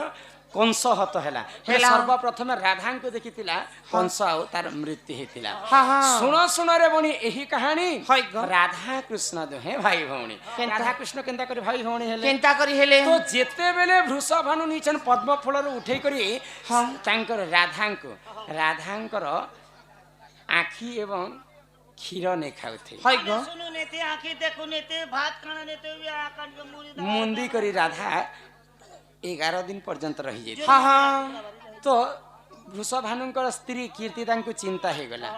कंस हत हेला हेला। सर्वप्रथमे राधा को देखितिला कंस आ तार मृत्यु हेतिला हाँ, हाँ। सुनो सुनो रे बनी एही कहानी हाय ग। राधा कृष्ण दुहे भाई भौणी केनता? राधा कृष्ण केनता करी भाई भौणी हेले केनता करी हेले तो जेते बेले वृषभानु नीचन पद्म फूल उठे करी हाँ। तांकर राधांकर आखी एवं क्षीर नहीं खाउथे हाय ग सुनु नेते आंखी देखु नेते भात खाना नेते भी आकान के मुरी दबा मुंदी करी राधा 11 दिन पर्यंत रही जाती हाँ हाँ तो वृषभानुंकर स्त्री कीर्ति तांको चिंता हे गला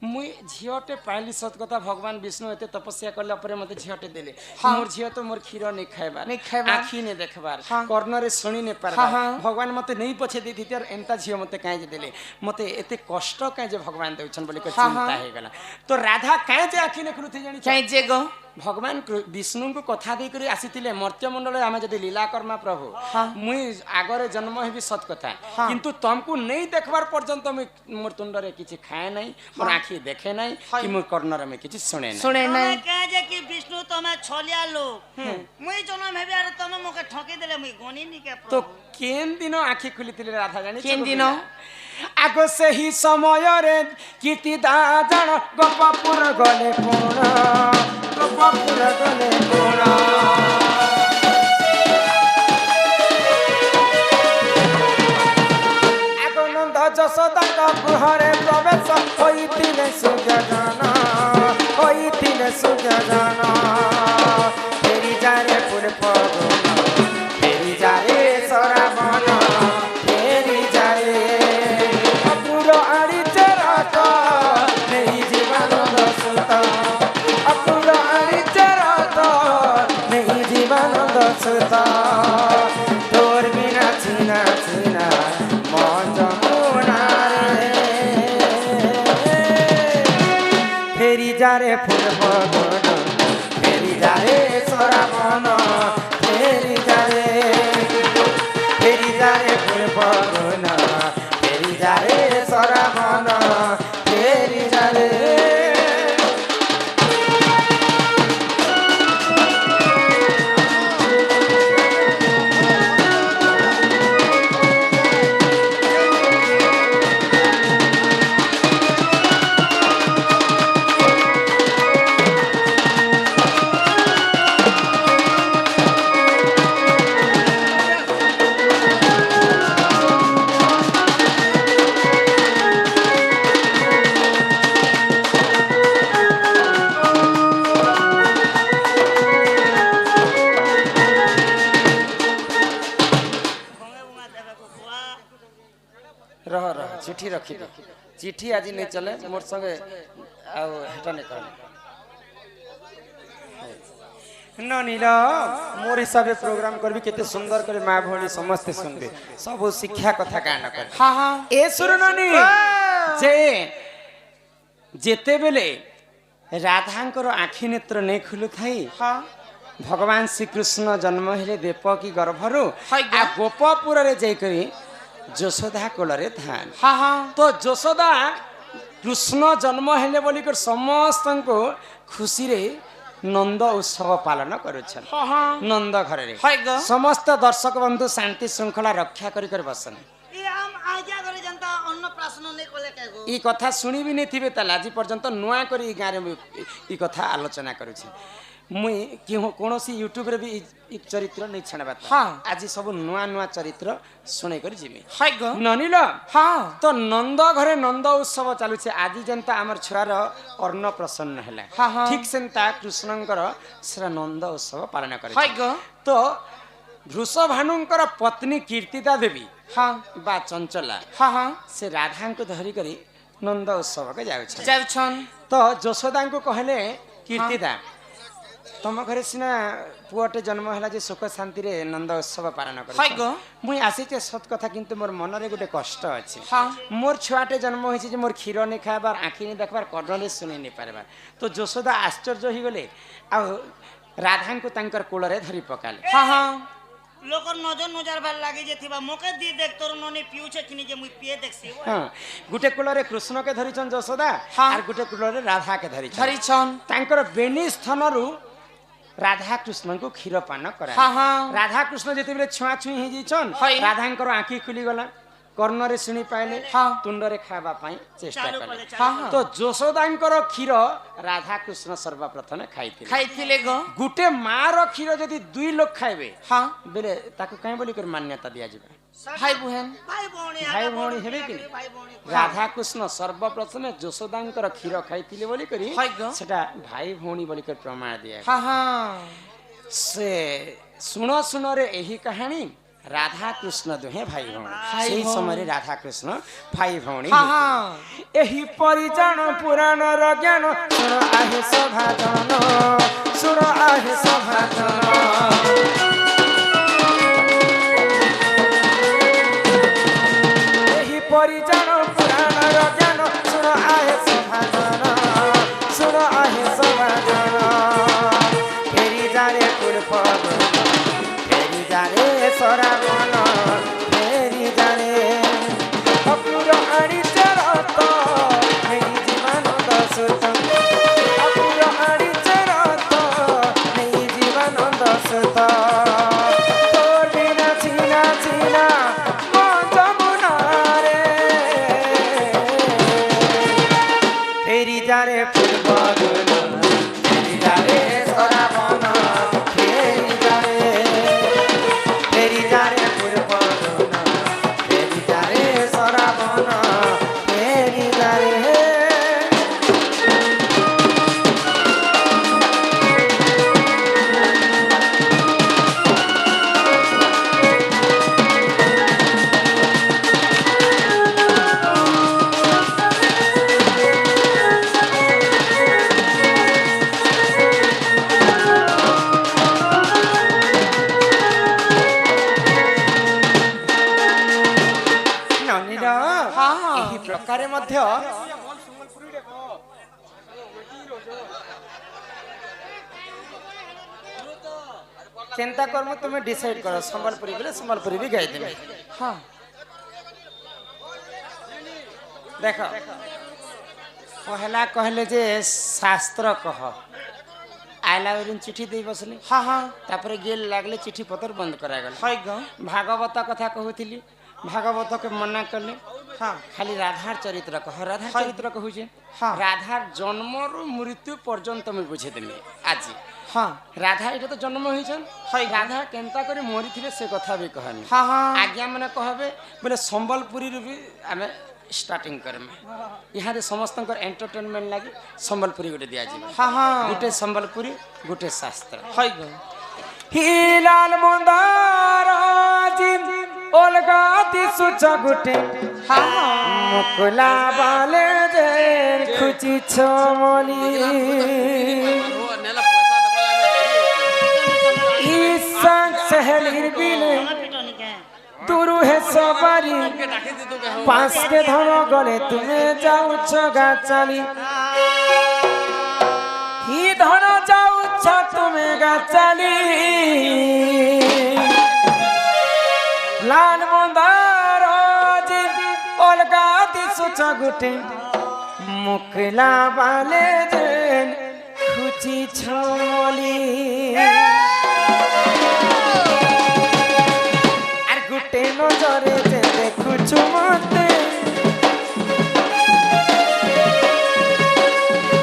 मुई झियोटे पाइली सत कथा भगवान विष्णु एते तपस्या करला परे मते झियोटे देले हाँ। मोर झियो तो मोर क्षीर नहीं खाइबार नहीं खाइबार। आखी ने देखबार हाँ। कर्ण रे सुनी ने पारबार हाँ, हाँ। भगवान मते नहीं पछे देथि तर एंता झियो मते काहे जे देले मते एते कष्ट काहे जे भगवान देउछन बोली के हाँ, चिंता हाँ। हे गला तो राधा काहे जे आखी ने खुलुथि जानि चाहे जे ग भगवान विष्णु को कथा दे करी आसीतिले मर्त्यमंडल आमे जदि लीला कर्मा प्रभु हाँ। मुई आगरे जन्म हेबी सत कथा हाँ। किंतु तुमको नहीं देखबार पर्यंत मुई मोर तुंडरे किछि खाए नहीं मोर आखी देखे नहीं हाँ। कि मोर कर्णरे में किछि सुने नहीं सुने तमे नहीं कहे जे कि विष्णु तमे छलिया लोग मुई जन्म हेबे आर तमे मोके ठकी देले मुई गनी नी के तो प्रभु केन दिनो आखी खुलितिले राधा जानि केन दिनो? आगो से ही समय रे कीर्ति दाजन गोपपुर गले पुण গোপপুর গলে কোণ আগনন্দ যশোদাঙ্ক গৃহরে প্রবেশ হইতিলে সুযোজন হইতিলে সুযোজন ফেরি যারে পুরপ ফেরি যারে সরাবন ফেরি যারে অপুর আড়িতে রত নেই জীবানন্দ সুত অপুর আড়িতে রত নেই জীবানন্দ সুত তোর বিনা চিনা চিনা মন যমুনারে ফেরি যারে ফুল বদন ফেরি যারে সরাবন ফেরি যারে ফুল বদন ফেরি যারে সরাবন ফেরি যারে रह रह चिट्ठी रखी दे चिट्ठी आज नहीं चले मोर संगे आउ हेटा नहीं कहले नील मोर हिसाब प्रोग्राम करबी केते सुंदर करे माँ भौणी समस्ते सुनबे सब शिक्षा कथा गान कर हाँ हाँ ए सुर ननी जे जेते बेले राधांकर आखि नेत्र नहीं खुलु थाई हाँ भगवान श्री कृष्ण जन्म हेले देवकी गर्भरु हाय गा। आ गोपपुर रे जाई करी যশোদা কোলরে ধান हाँ हाँ তো যশোদা কৃষ্ণ জন্ম হেলে বলি করে সমস্তଙ୍କୁ খুশিরে নন্দ উৎসব পালন করুছেন हाँ हाँ নন্দ ঘরে हाय गा। সমস্ত দর্শক বন্ধু শান্তি শৃঙ্খলা রক্ষা করি করে বসন ये हम आज्ञा करे जनता अन्न प्रश्न नहीं कोले के गो এই কথা শুনিবি নি থিবে তাহলে আজ পর্যন্ত নয়া করে এই গাঁরে এই কথা আলোচনা করুছি মুই কি কোনসি यूट्यूब রে भी এই চরিত্র নাই ছাড়বা हाँ। আজি সব নয়া নয়া চরিত্র শুনে করে জিমি हाय गा। ননিল हाँ তো নন্দ ঘরে নন্দ উৎসব চালুছে আজি যেনতা আমার ছুয়ার অর্ণ প্রসন্ন হেলা হা হা। ঠিক সেনতা কৃষ্ণঙ্কর সেটা নন্দ উৎসব পালন করে हाय गा। তো বৃষভানুঙ্কর পত্নী কীর্তিদা দেবী हाँ বা চঞ্চলা हाँ हाँ সে রাধাঙ্কু ধরি করে নন্দ উৎসবকে যাচ্ছে जाउछन তো যশোদাঙ্কু কহলে কীর্তিদা তম ঘরে সিনা পুয়াটে জন্ম হেলা যে সুখ শান্তিরে নন্দ উৎসব পালন করে हाय गा। মুই আসিছে সত কথা কিন্তু মোর মନରେ গোটে কষ্ট আছে हाँ মোর ছুয়াটে জন্ম হয়েছে যে মোর ক্ষীর নেই খাইবার আঁখি নেই দেখবার কর্ণরে শুনি নেই পারবার তো যশোদা আশ্চর্য হয়ে গলে আর রাধাঙ্কু তাঙ্কর কোলরে ধরি পকালে हाँ हाँ लोकर नजर नजर ভাল লাগে যে থিবা মোকে দি দেখ তোর ননি পিউছে কিনি যে মুই পিয়ে দেখছি হ্যাঁ গোটে কোলরে কৃষ্ণকে ধরিছন যশোদা হ্যাঁ। আর গোটে কোলরে রাধাকে ধরিছন धरिछन তাঙ্কর বেনি স্থানরু রাধা কৃষ্ণଙ୍କୁ ক্ষীর পান করা हाँ हाँ রাধা কৃষ্ণ যেতেবেলে ছুঁয়া ছুঁই হয়ে যাইছন হয়। রাধাঙ্কর আঁখি খুলি গলা কর্ণরে শুনি পাইলে হ্যাঁ। তুণ্ডরে খাଇବା ପାଇଁ চেষ্টা চালু কলে কলে हाँ চালু हाँ তো যশোদাঙ্কর ক্ষীর রাধা কৃষ্ণ সর্বপ্রথমে খাইଥିଲେ खाइथिले ग গুটে মার ক্ষীর যদি দুই লোক খাইবে हाँ বেলে তাকে কাই বলি করে মান্যতা দিয়া যাবে भाई बहन ভাই ভଉଣୀ ভাই ভଉଣୀ ହେବେ କି? ভাই ভଉଣୀ রাধা কৃষ্ণ সর্বপ্রথমে যশোদাঙ্কর ক্ষীর খাইଥିଲେ বলি করি হয় গ। সেটা ভাই ভଉଣୀ বলি করে প্রমাণ দিয়া हाँ हाँ से शुण शुण रे यही कहानी राधा कृष्ण दुहे भाई भौणी भाई सेही भौणी। समय रे राधा कृष्ण भाई भौणी हाँ हाँ एही परिजन पुराण र ज्ञान सुन आहे सभाजन सुन आहे सभाजन एही परिजन पुराण र ज्ञान सुन आहे सभाजन सुन आहे सभाजन फेरि जाने पूर्व फेरि जाने सरावन फेरि जाने अपुर आणी चरत नेई जीवानन्द सुत अपुर आणी चरत नेई जीवानन्द सुत तोर बिना चिना चिना म जमुना रे फेरि जाने पूर्व फेरि जाने ହଁ। ଏହି ପ୍ରକାରେ ମଧ୍ୟ ଚିନ୍ତା କରମୁ তুমি ডিসাইড কর সম্বলপুরি বলে সম্বলপুরি भी গাই দেবে ହଁ দেখো পহলা कहले যে শাস্ত্র কহ আইলা ওরিন চিঠি দেই বসলে ହଁ ହଁ তারপরে গেল লাগলে চিঠি পত্র বন্ধ করা গেল হয় গ ভাগবত কথা কহুଥିଲି ভাগবত কে মনা কলে ହଁ খালি রাধার চরিত্র কহ রাধার হয়। চরিত্র কহুছে হ্যাঁ। রাধার জন্মরু মৃত্যু পর্যন্ত আমি বুঝে দেমি আজি ହଁ রাধা এটা তো জন্ম হয়েছেন হয়। রাধা কেনতা করে মরিଥିଲେ সে কথা भी कहनी ହଁ ହଁ आज्ञा मैंने कहबे बोले संबलपुरी भी आम स्टार्टिंग करमे यहाँ समस्त एंटरटेनमेंट लगी संबलपुरी गोटे दिया जाए ହଁ ହଁ गोटे संबलपुरी गोटे शास्त्र হয় ଗ हिलाल मंदार अलगा दिसुच गोटे ହଁ ହଁ मुकुला बाले जे खुची छमली ईशान सहेलीर बिले तुरु है सवारी पास के धन गले तुम्हें जाऊछ गाचाली ही धन जाऊछ तुम्हें गाचाली लाल मंदार अलगा दिसुच गोटे मुकला बाले जेन खुची छमली আর গুটে নজরে যে দেখুছু মতে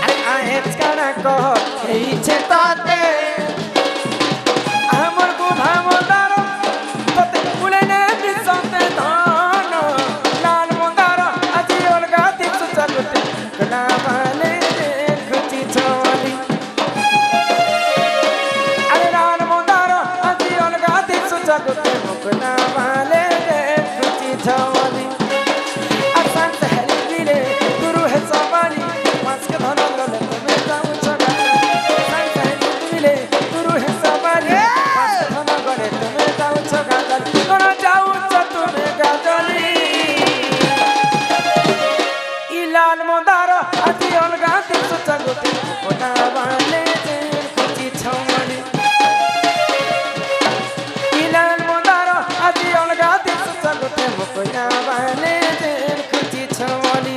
আর আহেজ কানা কহ খেইছে তাতে আমার গুভা মন্দার তোতে কুলে নে দিসতে ধন লাল মন্দার আজি অলগা দিছু চালুতে কলা বালে খুচি চলি আরে লাল মন্দার আজি অলগা দিছু চালুতে মুকনা বালে খুচি চলি আসান সহলি বিলে গুরু হে সবানি মাস্ক ধন গলে তুমি যাও চলা আসান সহলি বিলে গুরু হে সবানি মাস্ক ধন গলে তুমি যাও চলা কোন যাও তুমি গাজলি ইলাল মন্দার আজি অলগা দিছু চালুতে মুকনা বালে খুচি ছমলি ইলাল মন্দার আজি অলগা দিছু চালুতে মুকনা বালে খুচি ছমলি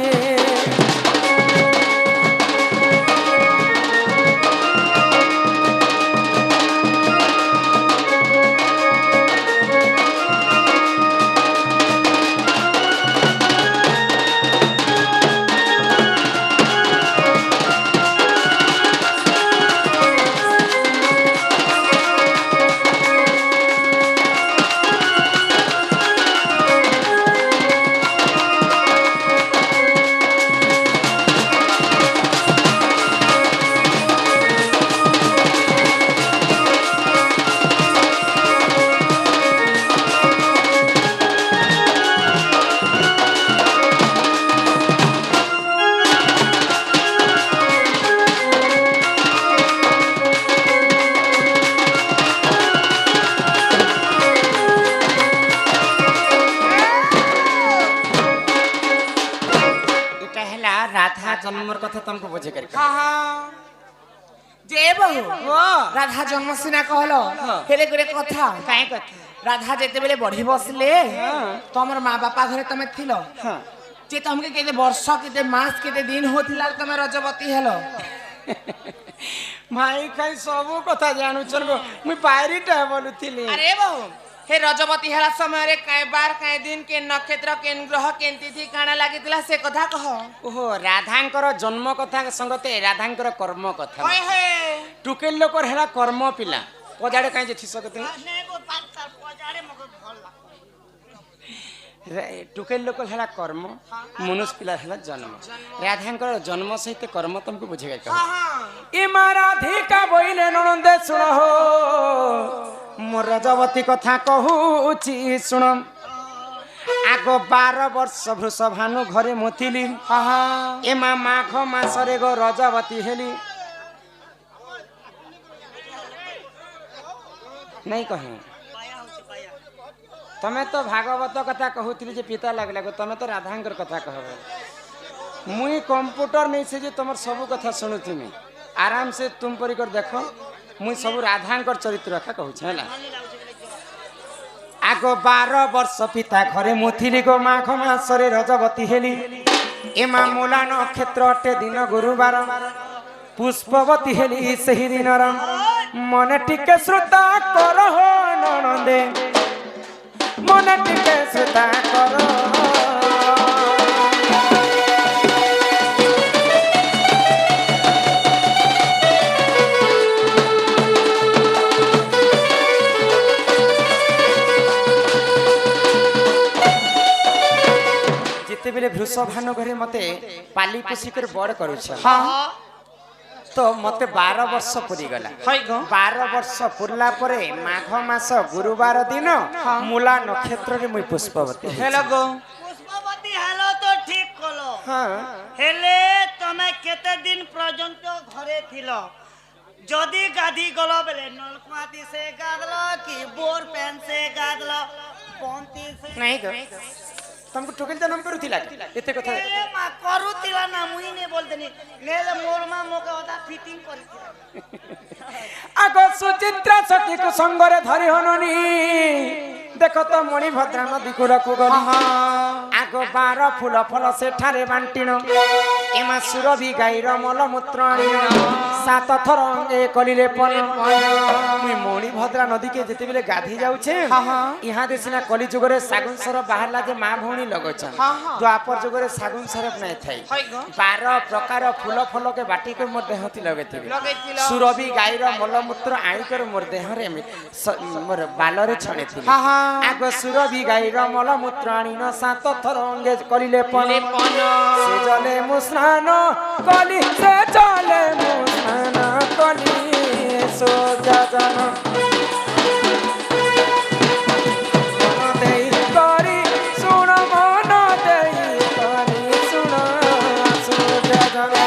এটা হেলা রাধা জন্মর কথা তোমাকে বুঝে করি ହଁ ହଁ ଯେ ବହୁ ରାଧା ଜନ୍ମ ସିନା କହିଲ ହେଲେ ଗୋଟେ କଥା କାଇଁ କଥା ରାଧା ଯେତେବେଳେ ବଢି ବସିଲେ ତମର ମା ବାପା ଘରେ ତମେ ଥିଲ ହଁ ଯେ ତମକେ କେତେ ବର୍ଷ କେତେ ମାସ କେତେ ଦିନ ହଉଥିଲା ତମେ ରଜବତୀ ହେଲ ଭାଇ ଖାଇ ସବୁ କଥା ଜାଣୁଛନ୍ ଗো ମୁଇଁ ପାଇରିଟା ବୋଲୁଥିଲି ଆରେ ବହୁ हे रजवती हेला समय रे काय बार काय दिन के नक्षत्र के ग्रह के तिथि काना लागितला से कथा कह ओहो राधांकर जन्म कथा संगते राधांकर कर्म कथा होय होय टुकेल लोकर हेला कर्म पिला पजाड़े काई जे थी सकते नेगो बात कर पजाड़े मको भल टुकेल लोकर हेला कर्म मनुष्य पिला हेला जन्म राधांकर जन्म सहित कर्म तुमको बुझेगा कह हां हां ए राधिका बोइले ननंदे सुन हो मोर रजवती कथा कहूची सुन आग 12 वर्ष वृषभानु घरे मुथिली हां हां ए माघ मासरे गो रजवती हेली नहीं कहे पाया होची पाया तमे तो भागवत कथा कहूଥିଲି जे पिता लागला को तमे तो राधांकर कथा कहबे मुई कंप्यूटर नहीं से जे तुमर सब कथा सुनुथिमी आराम से तुम परी कर देखो मुई सब राधांकर चरित्र कथा कहू छ हैला आगो 12 वर्ष पिता घरे मुथिली गो माघ मासरे रजवती हेली एमा मूला नक्षत्र अटे दिन गुरुवार पुष्पवती हेली सही दिन मन टिके श्रोता कर हो ननदे मन टिके श्रोता कर जिते बेले वृषभानु घरे मते पाली पोषी कर बड़ करूछ हाँ तो मते 12 वर्ष पूरी गला 12 वर्ष पुरला परे माघ मास गुरुवार दिन मूला नक्षत्र रे मुई पुष्पवती हेलो गो पुष्पवती हेलो तो ठीक कलो हां हेले तमे केते दिन पर्यंत घरे थिलो जदी गाधी गलो बेले नलकुआती से गादलो कि बोर पेन से गादलो पंती से नहीं गो तुमको टोकल जन्म करूथिला एते कथा ए मा करूथिला ना मुई ने बोलतनी नेले मोर मा मोके ओदा फिटिंग करिथिला आगो सुचित्रा सखी को संगरे धरि हननी देखो तो मणिभद्रा नदी कूल को गली आगो 12 फूल फल सेठारे बांटिनो एमा सुरभि गाईर मलमूत्र आनिनो 7 थर अंगे कलिले पन मुई मणिभद्रा नदी के जेते बेले गाधी जाउछे इहा देसिना कली जुगरे सागुन सर बाहरला जे मा भौणी लगोछन द्वापर जुगरे सागुन सरप नै थाई 12 प्रकार फूल फल के बाटी के मोर देहती लगेथिबे सुरभि गाईर मलमूत्र आइकर मोर देहरे मोर बालरे छणेथिबे आगो सुरभि गाईर मलमूत्र आनिन 7 थर अंगे कलिले पन से जले मुस्नान कली से जले मुस्नान कली सो जजन देई करी सुन मन देई करी सुन सो जजन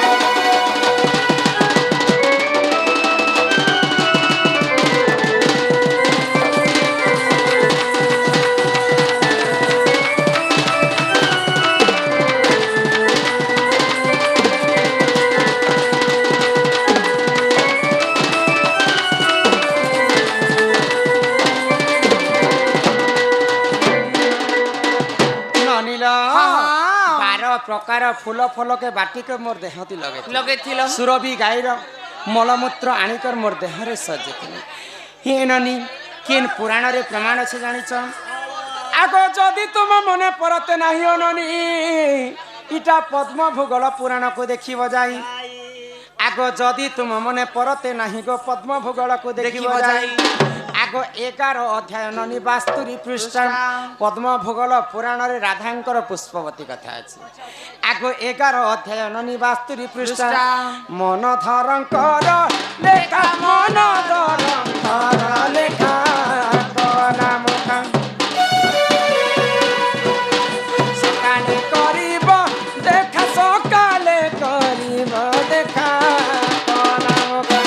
प्रकार फूल फल के बाटी के मोर देहती लगे सुरभि गाईर मलमूत्र आनिकर मोर देहरे सजेथिले हे ननी केन पुराण रे प्रमाण छे जानिछ आगो जदि तुम मने परते नाही ननी इटा पद्म भूगोल पुराण को देखिब जाई आगो जदि तुम मने परते नाही गो पद्म भूगोल को देखिब जाई आगो 11 अध्याय ननी 72 पृष्ठ पद्म भूगोल पुराण रे राधांकर पुष्पवती कथा अछि आगो 11 अध्याय ननी 72 पृष्ठ मन धरंकर लेखा मन धरंकर लेखा कला मुखा सकाले करिब देखा सकाले करिब देखा कला मुखा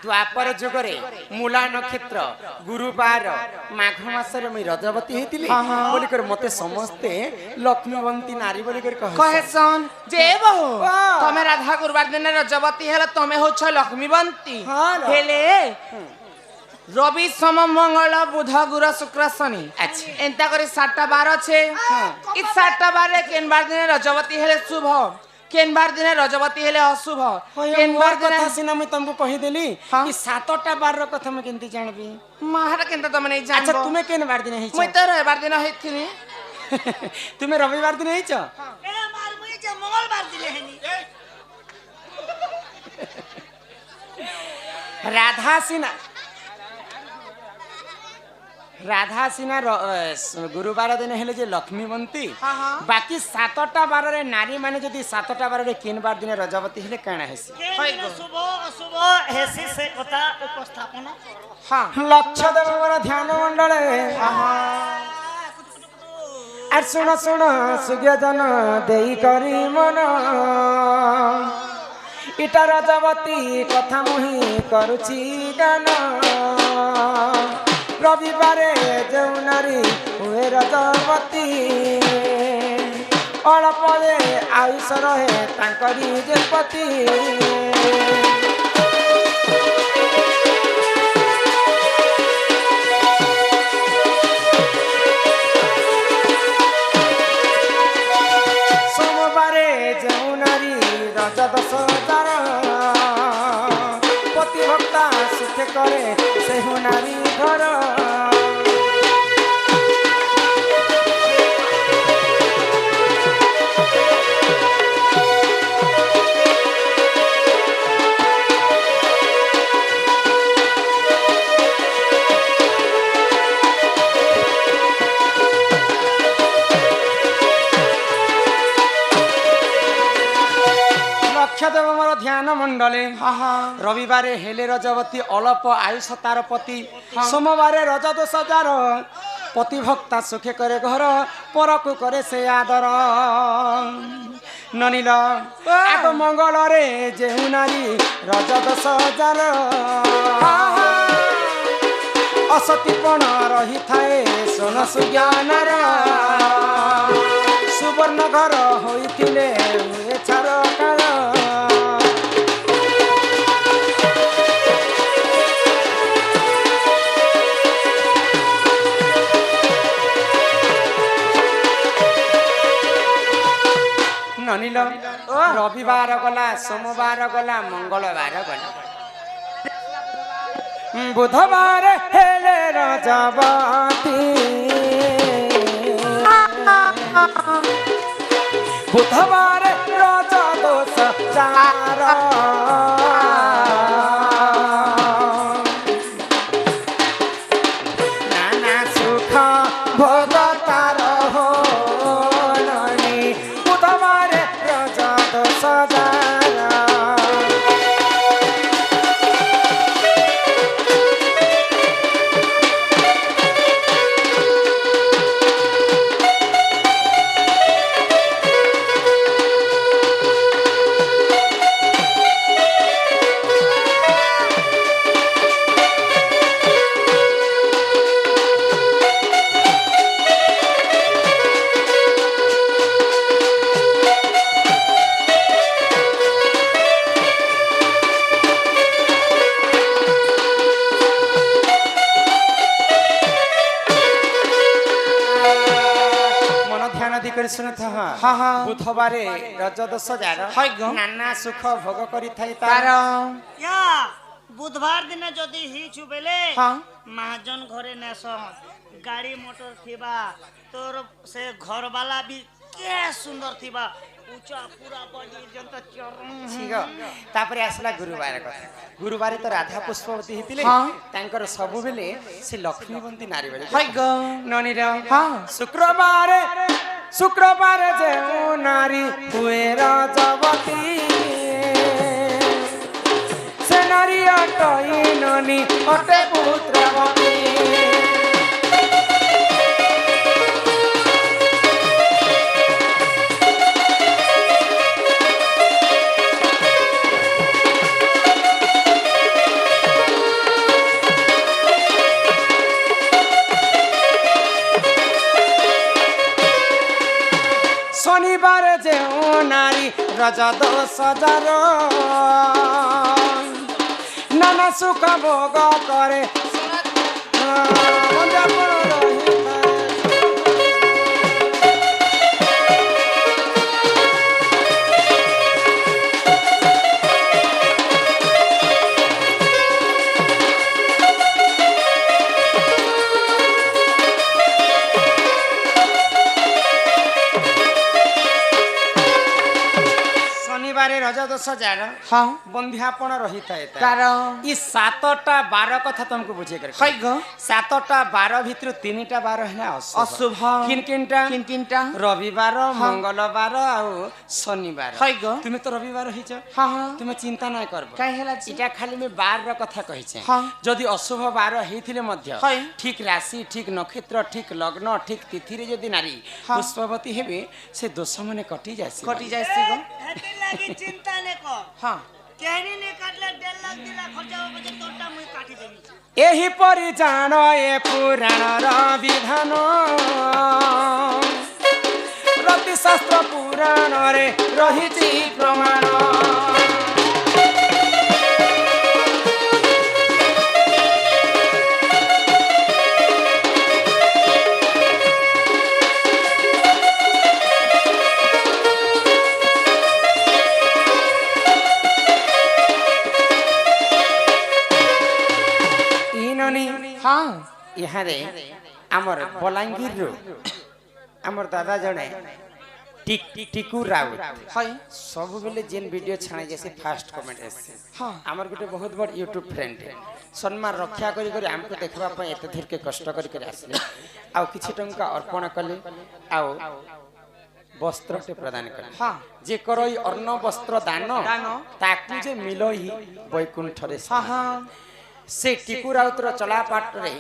द्वापर जुगरे मूला नक्षत्र गुरुवार माघ मासरे मुई रजवती हेतिली बोली कर मते समस्ते लक्ष्मीवंती नारी बोली कर कहेसन जे बहु तमे राधा गुरुवार दिन रजवती हेला तमे होछ लक्ष्मीवंती हेले रवि सोम मंगल बुध गुरु शुक्र शनि अच्छा एंता करे 7टा बार छे इ 7टा बार केन बार दिन रजवती हेले शुभ केन बार दिन रजवती हेले अशुभ केन बार कथा सिना मैं तुमको कहि देली कि 7टा बार रो कथा मैं केनती जानबी माहरा केनता तमे नै जानबो अच्छा तुमे केन बार दिन हिच मैं तो रविवार दिन हेथिनी तुमे रविवार दिन हिच ए मार मुई जे मंगलवार दिले हेनी राधा सिना রাধা সিনা গুরুবার দিন হলে যে লক্ষ্মীবন্তী হ্যাঁ, হ্যাঁ। বাকি 7টা বাରରେ নারী মানে যদি 7টা বাରରେ কিনবার দিনে রজবতী হলে কাଣା হেসি কেন শুভ অশুভ হেসি সে কথা উপস্থাপন হ্যাঁ লক্ষ দেবর ধ্যান মণ্ডলে আর শুণ শুণ সুজ্ঞজন দেই করি মন ইটা রজবতী কথা মুহি করুছি গান রবিবারে যেউ নারী হুয়ে রজবতী অল্পরে আয়ুষ রহে তাঙ্করি যে পতি সোমবারে যেউ নারী রজ 10,000 প্রতিভক্তা সুখে করে সেহু নারী ঘর লক্ষদেব মোর ধ্যান মণ্ডলে রবিবারে হেলে রজবতী অল্প আয়ুষ তার পতি সোমবারে রজ 10,000 প্রতিভক্তা সুখে করে ঘর পরকু করে সে আদর ননিল আগ মঙ্গলরে যেউ নারী রজ 10,000 অসতীপণ রহিথায়ে সোন সুজ্ঞানর সুবর্ণ ঘর হইଥିଲେ ହୁଏ ଛାରକାର ନନିଲ ରବିବାର ଗଲା ସୋମବାର ଗଲା ମଙ୍ଗଳବାର ଗଲା ବୁଧବାର ହେଲେ ରଜବତୀ বুধবার রজ 10,000 নানা সুখ ভোগ তার হনি বুধবার রজ 10,000 বুধবারে রজ 10,000 নানা সুখ ভোগ করি থাই তার या बुधवार दिन जदि हिचु बेले हाँ। महाजन घरे नेस गाड़ी मोटर थिबा तोर से घर वाला भी के सुंदर थिबा ऊंचा पूरा बॉडी जंत चरण ঠিক তারপরে আসলা গুরুবার কথা গুরুবারে তো রাধা পুষ্পবতী হইতিলে হ্যাঁ। তাঙ্কর ସବୁবেলে সে লক্ষ্মীবন্তী নারী বেলে হইগ ননির হ্যাঁ। শুক্রবারে শুক্রবারে যে নারী হুয়ে রজবতী সে নারী অটই ননি অটে পুত্রবতী শনিবারে যে নারী রজ 10,000 নানা সুখ ভোগ করে শনিবারে রজ 10,000 हाँ बंध्यापन रही था कार ई 7टा 12 कथा तुमको बुझे कर है गो 7टा 12 भितर 3टा 12 है ना अशुभ किन किनटा किन किनटा रविवार मंगलवार आउ शनिवार है गो तुमे तो रविवार हिच हाँ हाँ तुमे चिंता ना करब काहे हेला जी? इटा खाली में बार र कथा कहिছে हाँ। जदि अशुभ बार हेथिले मध्य है। ठीक राशि ठीक नक्षत्र ठीक लग्न ठीक तिथि रे जदि नारी हाँ। पुष्पवती हेबे से दोष मने कटि जासी कटी जाइसी गो हेती लागी चिंता ने कर हाँ केहनी ने काटले 1.5 लाख 2 लाख खर्चा हो बजे तोटा मुई काटी देबी एही परि जान ए पुराण र विधान रति शास्त्र पुराण रे रहिछि प्रमाण हाँ यहाँ रे आमर बलांगीर रो आमर दादा जने टिकू राउत है सब बेले जेन वीडियो छाणे जैसे फास्ट कमेंट आसे हाँ आमर गोटे बहुत बड़ यूट्यूब फ्रेंड सम्मान रक्षा करी करी हमको देखबा पय एते धीर के कष्ट करी करी आसले आ किछि टंका अर्पण कले आ वस्त्र टे प्रदान कले हाँ जे करई अन्न वस्त्र दान दान ताकू जे मिलई वैकुंठ रे हाँ हाँ से टिकू राउतर चला पाट रे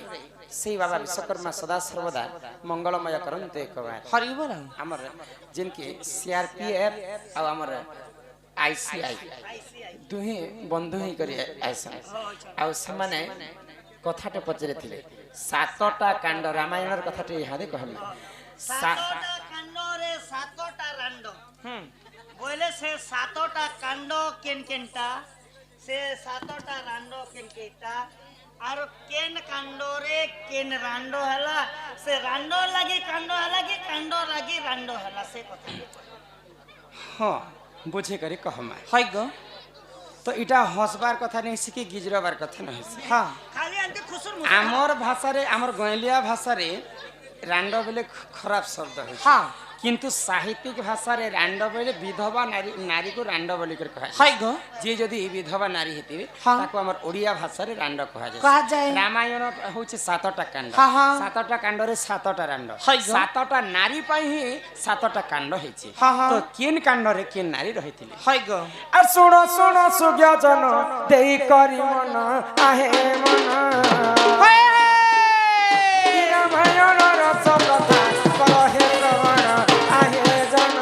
से बाबा विश्वकर्मा सदा सर्वदा मंगलमय करंते एक बार हरि बोल हमर जिनके सीआरपीएफ आ हमर आईसीआई दुहे बंधु ही करी आइसा आ से माने कथाटे पचरे थिले 7टा कांड रामायणर कथाटे इहादे कहले 7टा कांड रे 7टा रांड बोले से 7टा कांड केन केनटा से 7टा रांड केन केटा आरो केन कांडो रे केन रांडो हला से रांडो लागी कांडो हला कि कांडो लागी रांडो हला से कथा हां बुझे करे कहमा है गो तो इटा हंसबार कथा नहीं सिके गिजरबार कथा नहीं सिके हाँ खाली अंते खुसुर आमर भाषा रे आमर गैलिया भाषा रे रांडो बेले खराब शब्द है हाँ किंतु साहित्यिक भाषा रे रांड बेले विधवा नारी नारी को रांड बोली कर कहा है गो जे जदी विधवा नारी हेतिबे हाँ। ताको हमर ओडिया भाषा रे रांड कहा जाय कहा जाए रामायण होचे 7टा कांड हाँ, हाँ। 7टा कांड रे 7टा रांड है गो। 7टा नारी पई ही 7टा कांड हेछि हाँ, हाँ। तो केन कांड रे केन नारी रहिथिले है गो आ सुनो सुनो सुज्ञा जन देई करी मन आहे मन रामायण रस कथा कहे प्रमाण आहे जन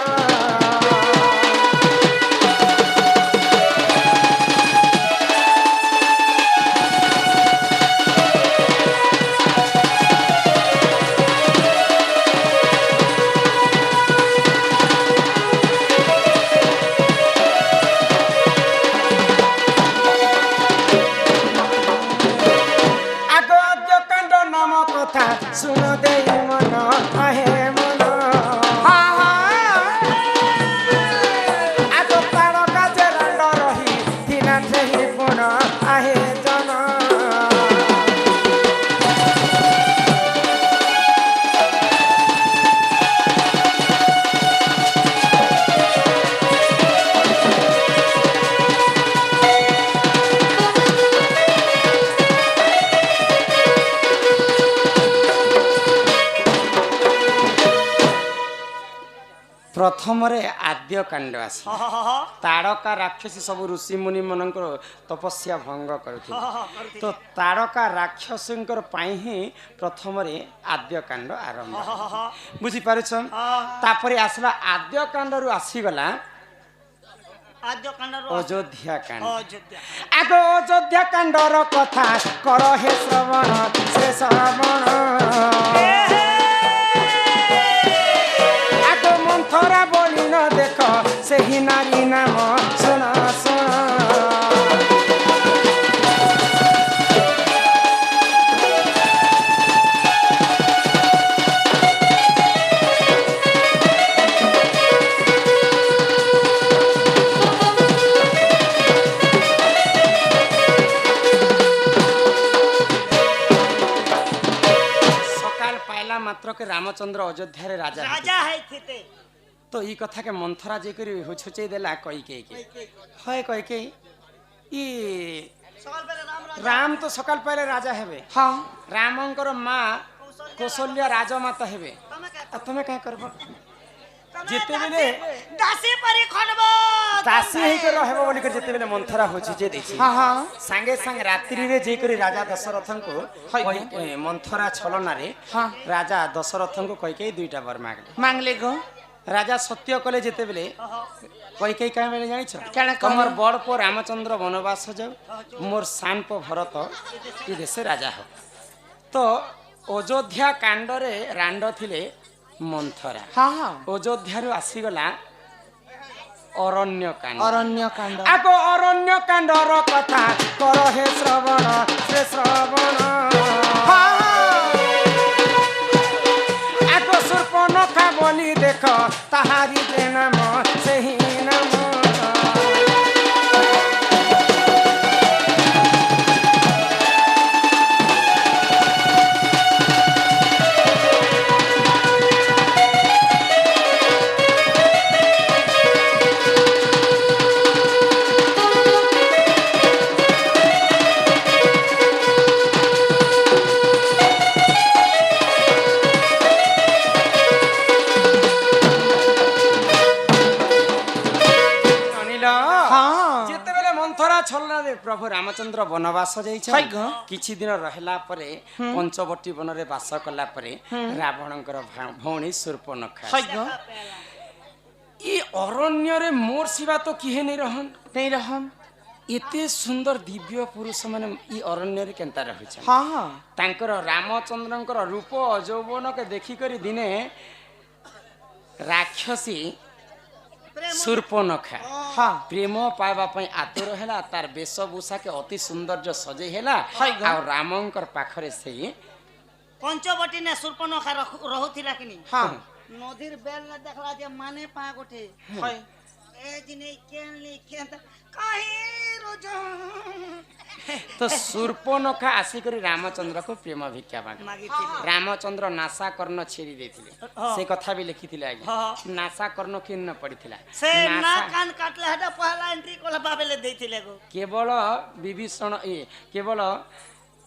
आगो आद्य कांड नाम कथा सुन देई मन आहे मन हाँ हाँ आगो तारका जे रांड रही दिना ठेही पुन आहे जन प्रथम रे आद्य कांड आसी तारका राक्षसी सब ऋषि मुनि मनकर तपस्या भंग करथिले तो तारका राक्षसंकर पाई ही प्रथम रे आद्य कांड आरंभ बुझी पारुछन तापरे आसला आद्य कांड रु आसी गला आद्य कांड रो अयोध्या कांड अयोध्या आगो अयोध्या कांडर कथा कर हे श्रवण से श्रवण आगो मंथरा बोली न देख सेही नारी नाम सुन सुन सकाल पाइला मात्र के रामचंद्र अयोध्या रे राजा राजा है थिते तो ई कथा के मंथरा जे करी हुचुचै देला कई के হয় কই के ई সকাল বেলা राम तो सकाल पहले राजा हेबे हाँ रामंकर माँ कौशल्या राजमाता हेबे आ तुमे काय करबो जेते बेले দাসী পরি খনব दासी हे कर रहबो बोली कर जेते बेले मंथरा होछि जे देखि हाँ हाँ संगे संग रात्रि रे जे करी राजा दशरथन को मंथरा छलना रे हाँ राजा दशरथन को कई के दुईटा वर मांगले मांगले गो राजा सत्य कले जेते बेले कई कई काय बेले जानि छ केना कहले? कमर बड़ पर रामचंद्र वनवास जाऊ मोर सान पर भरत ई देश राजा हो तो अयोध्या कांड रे रांड थिले मंथरा हाँ हाँ अयोध्या रु आसी गला अरण्य कांड अरण्य कांड आगो अरण्य कांडर कथा कर हे श्रवण से श्रवण आगो सुर्पनखा बोली देख ताहारी जे नाम सेही नाम हाँ जेतेबेले मंथरा छलना रे प्रभु रामचंद्र वनवास जाइछ छै ग। किछि दिन रहला परे पंचवटी वन रे वास कला परे रावणकर भौणी शूर्पणखा है गो ई अरण्य रे मोर सिवा तो किहे नहीं रहन नहीं रहन एते सुंदर दिव्य पुरुष माने ई अरण्य रे केनता रहै छ हाँ हाँ तांकर रामचंद्रंकर रूप यौवन के देखि करी दिने राक्षसी शूर्पणखा हाँ प्रेम पाइबा पई आतुर हैला तार वेशभूषा के अति सौंदर्य सजे हैला है ग। आ रामंकर पाखरे से পঞ্চবটি নে সুর্পনখা রহুথিলা কিনি हाँ নদীর বেল না দেখলা যে মানে পা গোটে है এ দিনে কেনলি কেন কাহি রোজ तो शूर्पणखा आसी करी रामचंद्र को प्रेम भिक्षा मांगे মাগিছিলে रामचंद्र नासा कर्ण छेड़ी देथिले से कथा भी लिखिथिले आगे हाँ। नासा कर्ण किन्न पड़िथिला সে না কান কাটলে হেটা পহলা এন্ট্রি কলা বাবেলে দেইছিলে গো केवल विभीषण केवल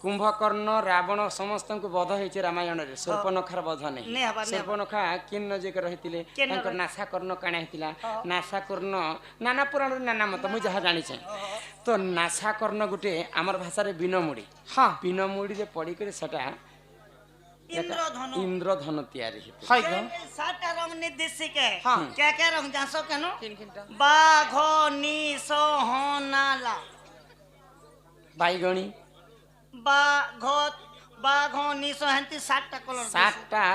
कुंभकर्ण रावण समस्त को बध होइছে रामायण रे शूर्पणखार बध नहीं नहीं हवा, नहीं शूर्पणखा किन्न जे कर रहिथिले केन्न तांकर नासा कर्ण काणा हितिला नासा कर्ण नाना पुराण रे नाना मत मु जहा जानि छै तो नासा कर्ण गुटे हमर भाषा रे बिनमुड़ी हाँ बिनमुड़ी रे पड़ी करे सटा ইন্দ্রধনু इंद्रधन तैयारी हिते है गो সাতটা রং নির্দেশিকে हाँ। কে কে রং জানছো কেন किन किनटा বাঘ নিশ হনালা बाईगणी বাঘ বাঘ নিশ হেন্তি সাতটা কলর 7टा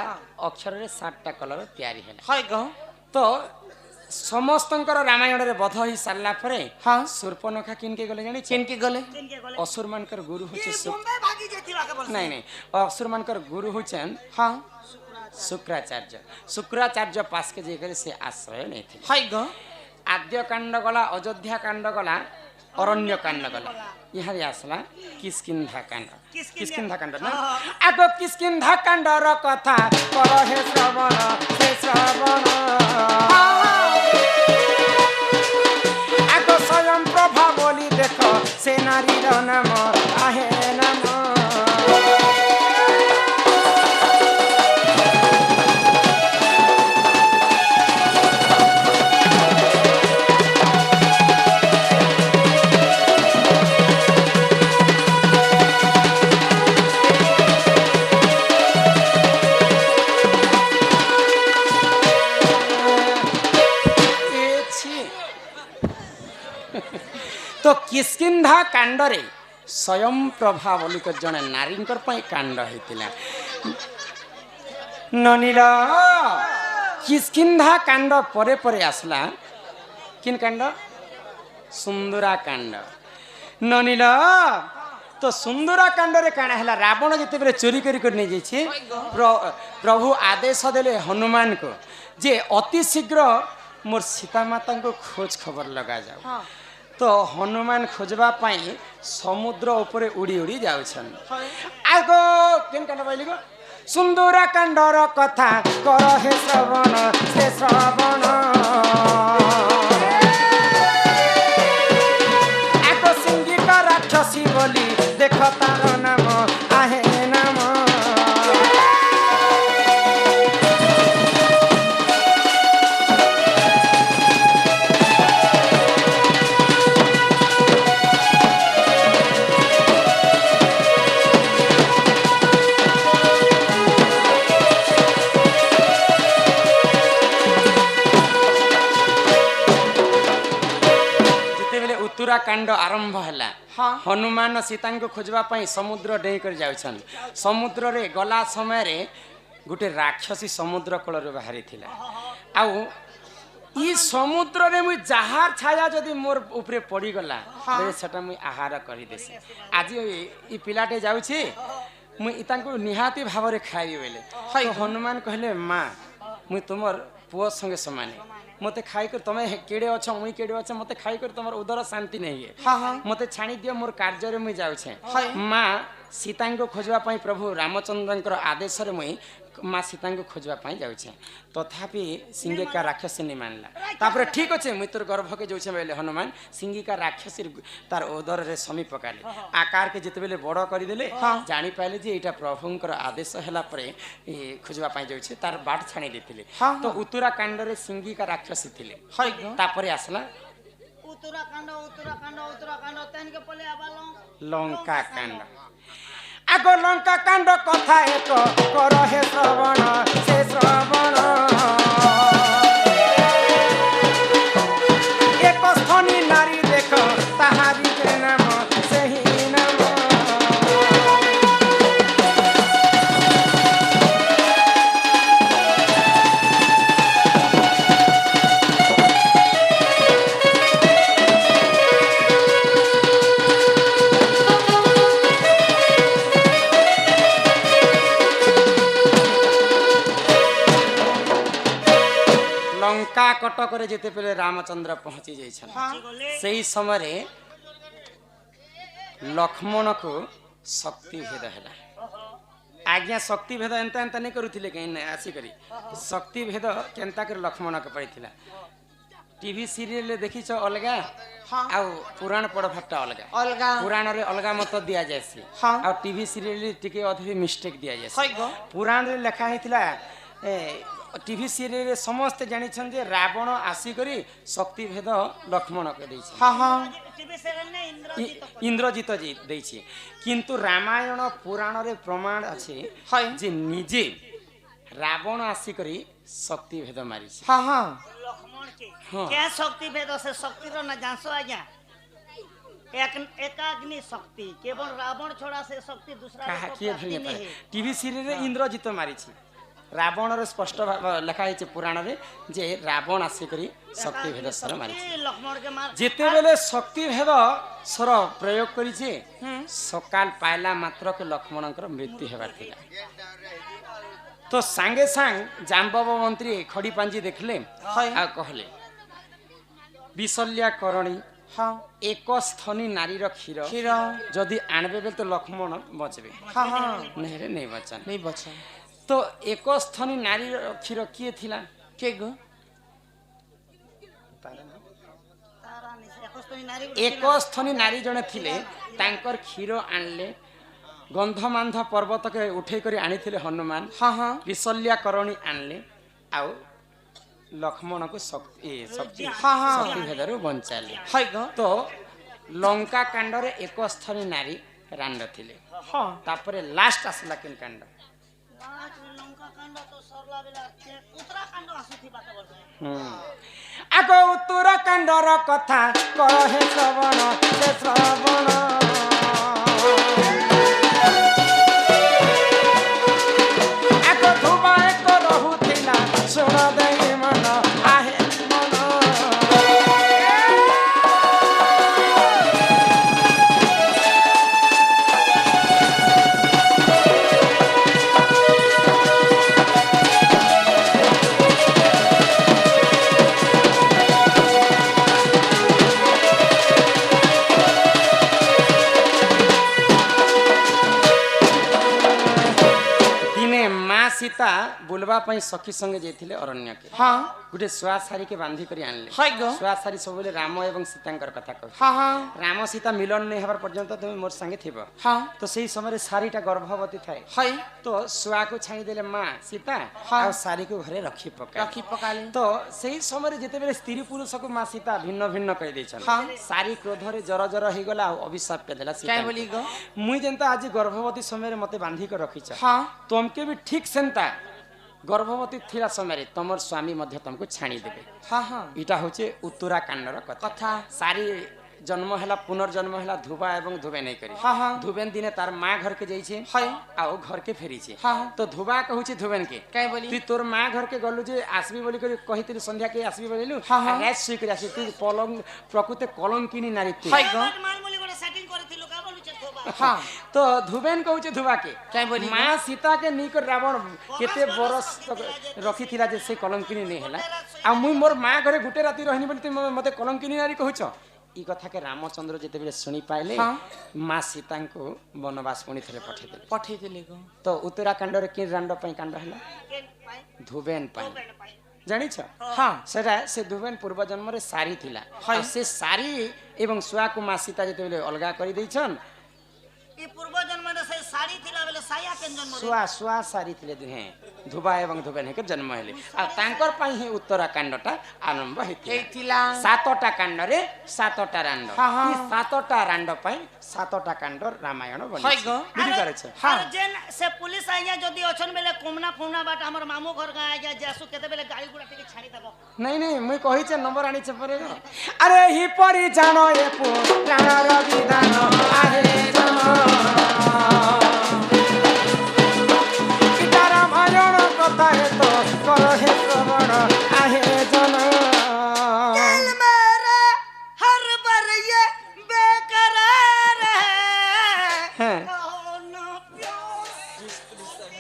अक्षर रे 7टा कलर तैयारी हैला है गो तो समस्तंकर रामायण रे बध होई सारला परे हाँ शूर्पणखा किन के गले जानि किन की गले তিনকে গলে असुर मानकर गुरु होचे বোম্বে ভাগি যেতিলা কে বলছ नहीं नहीं असुर मानकर गुरु होचन हाँ शुक्राचार्य शुक्राचार्य पास के जे करे से आश्रय नहीं थे है गो आद्य कांड गला अयोध्या कांड गला अरण्य कांड गला यहाँ आसला किष्किंधा कांड किष्किंधा कांड ना आगो किष्किंधा कांड र कथा कर हे श्रवण हे श्रवण आगो स्वयं प्रभा बोली देख से नारी नाम आहे नाम तो किष्किंधा कांडरे स्वयं प्रभा बोलिक जने नारींकर पई कांड हेतिला ननीला किष्किंधा कांड परे परे आसला किन कांड सुंदरा कांड ननीला तो सुंदरा कांड रे काना हला रावण जते बेले चोरी करी कर नै जाई छी प्रभु आदेश देले हनुमान को जे अति शीघ्र मोर सीता माता को खोज खबर लगा जाओ हाँ तो हनुमान खोजबा पाई समुद्र ऊपर उड़ी उड़ी जाउछन आगो केन कांड बाइली गो ସୁନ୍ଦର କାଣ୍ଡର କଥା କର ହେ ଶ୍ରବଣ ସେ ଶ୍ରବଣ ଆଗ ସିଂହିକ ରାକ୍ଷସୀ ବୋଲି ଦେଖ ତାର ନାମ ଆହେ ନାମ କାଣ୍ଡ ଆରମ୍ଭ ହେଲା ହନୁମାନ ସୀତାଙ୍କୁ ଖୋଜିବା ପାଇଁ ସମୁଦ୍ର ଡେଇଁକରି ଯାଉଛନ୍ତି ସମୁଦ୍ରରେ ଗଲା ସମୟରେ ଗୋଟେ ରାକ୍ଷସୀ ସମୁଦ୍ର କୂଳରୁ ବାହାରିଥିଲା ଆଉ ଇ ସମୁଦ୍ରରେ ମୁଇଁ ଯାହା ଛାୟା ଯଦି ମୋର ଉପରେ ପଡ଼ିଗଲା ସେଟା ମୁଇଁ ଆହାର କରିଦେସି ଆଜି ଇ ପିଲାଟେ ଯାଉଛି ମୁଇଁ ତାଙ୍କୁ ନିହାତି ଭାବରେ ଖାଇବି ବୋଇଲେ ହନୁମାନ କହିଲେ ମା ମୁଇଁ ତୁମର ପୁଅ ସଙ୍ଗେ ସମାନ मते खाई कर तमे केड़े अछ मुई केड़े अछ मते खाई कर तमर उदर शांति नहीं है मते छाणी दियो मोर कार्य रे मुई जाउ छे मां सीता को खोजवा पई प्रभु रामचंद्रंकर आदेश रे मुई मां सीता को खोजवा पई जाउ छे तथापि सिंहिका राक्षसी नहीं मानला तापर ठीक अछि मुई तोर गर्भ के जाउ छे बेले हनुमान सिंहिका राक्षसी तार उदर रे समी पकाले आकार के जते बेले बड़ करि देले जानि पाइले जे एटा प्रभुंकर आदेश हला परे खोजवा पई जाउ छे तार बाट छाणी देथिले तो उत्तराखंड रे सिंहिका राक्षसी थिले तापर आसला उत्तराखंड तन के पले आबालो लंका कांड आगो लंका कांड कथा एक कर हे श्रवण से श्रवण एक स्थनी नारी देख ताहारी के नाम सही नाम लंका कटक जिते पे रामचंद्र पहुंची जाई समय लक्ष्मण को शक्ति भेद है आज्ञा शक्ति भेद एंता एंता नहीं करुले कहीं आसिक शक्ति भेद केन्ता कर लक्ष्मण के पड़ी टीवी सीरियल देखी अलग आ पुराण पढ़ाटा अलग अलग पुराण रे अलग मत दि जाए आ टीवी सीरियल टिके अधिक मिस्टेक दि जाए पुराण रे लिखा होता टीवी सीरियल रे समस्त जानी छन जे रावण आसिकरी शक्ति भेद लक्ष्मण के दै छै टीवी सीरियल ने इंद्रजीत जी दै छै किंतु रामायण पुराण रे प्रमाण अछि जे निजे रावण आसिकरी शक्ति भेद मारी छै लक्ष्मण के क्या शक्ति भेद से शक्ति रो न जानसो आज्ञा एकाग्नि शक्ति केवल रावण छोड़ा से शक्ति दूसरा के टीवी सीरियल रे इंद्रजीत मारी छै रावण रे स्पष्ट लिखा है पुराण रे जे रावण आसिकरी शक्ति भेद स्वर मारी जेते बेले शक्ति भेद स्वर प्रयोग करी छे सकाल पाइला मात्र के लक्ष्मण मृत्यु हेबार थिला तो सांगे सांग जाम्बव मंत्री खड़ी पांजी देखले आ कहले विशल्या करणी एक स्थनी नारी रो क्षीर जदि आनबे बेल तो लक्ष्मण बचबे नहीं रे नहीं बचन तो एक स्थनी नारी क्षीर किए थिला के गो एक स्थनी नारी जने थिले तांकर क्षीर आनले गंधमांध पर्वत के उठे करी आनी थिले हनुमान विशल्या करणी आनले आउ लक्ष्मण को शक्ति भेदरू बंचाले तो लंका कांड रे एक स्थनी नारी रांड थिले तापरे लास्ट आसला किन कांड आगो उत्तराखंड कथा कह हे श्रवण से श्रवण आगो धुबा एक रहुथिला सुन दई मन आहे मन सीता बुलवा पई सखी संगे जेथिले अरण्य के हाँ गुटे सुआ सारी के बांधी करी आनले हाय गो सुआ सारी सबले राम एवं सीतांकर कथा कह हाँ हाँ राम सीता मिलन नहीं हबार पर्यंत तुम मोर संगे थिबो हाँ तो सही समय सारीटा गर्भवती थाए हाय तो सुआ को छाई देले माँ सीता हाँ। आ सारी को घरे रखी पका रखी पकाले तो सही समय जेते बेले स्त्री पुरुष को माँ सीता भिन्न भिन्न कह दैछन हाँ। सारी क्रोध रे जर जर हे गला अभिशाप पे देला सीता क्या बोली गो मुई जेंता आज गर्भवती समय मते बांधी कर रखीछ हाँ तुमके भी ठीक सेंता गर्भवती थिला समय तमर स्वामी मध्य तुमको छाणी देबे हाँ हाँ इटा होचे उत्तराखंडर कथा कथा सारी जन्म हैला पुनर्जन्म हैला धुबा एवं धुबे नहीं करी हाँ हाँ धुबेन दिने तार माँ घर के जाइछे हाय आओ घर के फेरी छे हाँ तो धुबा कहूचे धुबेन के क्या बोली तू तोर माँ घर के गलु जे आसबी बोली कर कहितली संध्या के आसबी बोलिलु हाँ, हाँ। रेस सुई कर आसी तू पलंग प्रकृति कलंकिनी नारी तू हाय गो मालमूली गोटे सेटिंग करथिलु का बोलु छ धोबा हाँ तो धुबेन कहूचे धुबा के क्या बोली माँ सीता के नी कर रावण केते बरस तक रखी थिला जे से कलंकिनी नहीं हैला आ मुई मोर माँ घरे गुटे राती रहनी बोली तू मते कलंकिनी नारी कहूछ ई कथा के रामचंद्र जेते बेले सुनी पाइले हाँ। माँ सीता को वनवास पुणी थरे पठे देले पठे दिले गो तो उत्तराखंड रे कि रांड पई कांड हैला धुबेन पई जानिछ हाँ सेटा से धुबेन पूर्व जन्म रे सारी थिला हाय। आ से सारी एवं सुआ को माँ सीता जेते बेले अलगा करी दैछन ई पूर्व जन्म रे से साड़ी थिला बेले साया केन जन्म रे सुआ सुआ सारी थिले दुहे धुबा एवं धुबेन के जन्म हेले आ तांकर पई ही उत्तराखंडटा आरंभ हेतिला हेतिला सातटा कांड रे सातटा रांड हाँ, हाँ। ई सातटा रांड पई सातटा कांड रामायण बनि हाय गो। बुझि पारे छ हाँ। और जेन से पुलिस आइया जदी अछन बेले कोमना फोमना बाट हमर मामू घर गा आइया जासु केते बेले गाड़ी गुडा टिके छाड़ी देबो नहीं नहीं मुई कहि छ नंबर आनी छ परे अरे ही परि जानो ए पुराण विधान आहे जानो इतारा मायण कथा हे तो कर हे श्रवण आहे जानो दिल मेरा हर बार ये बेकरार है हैं ओ नो प्यार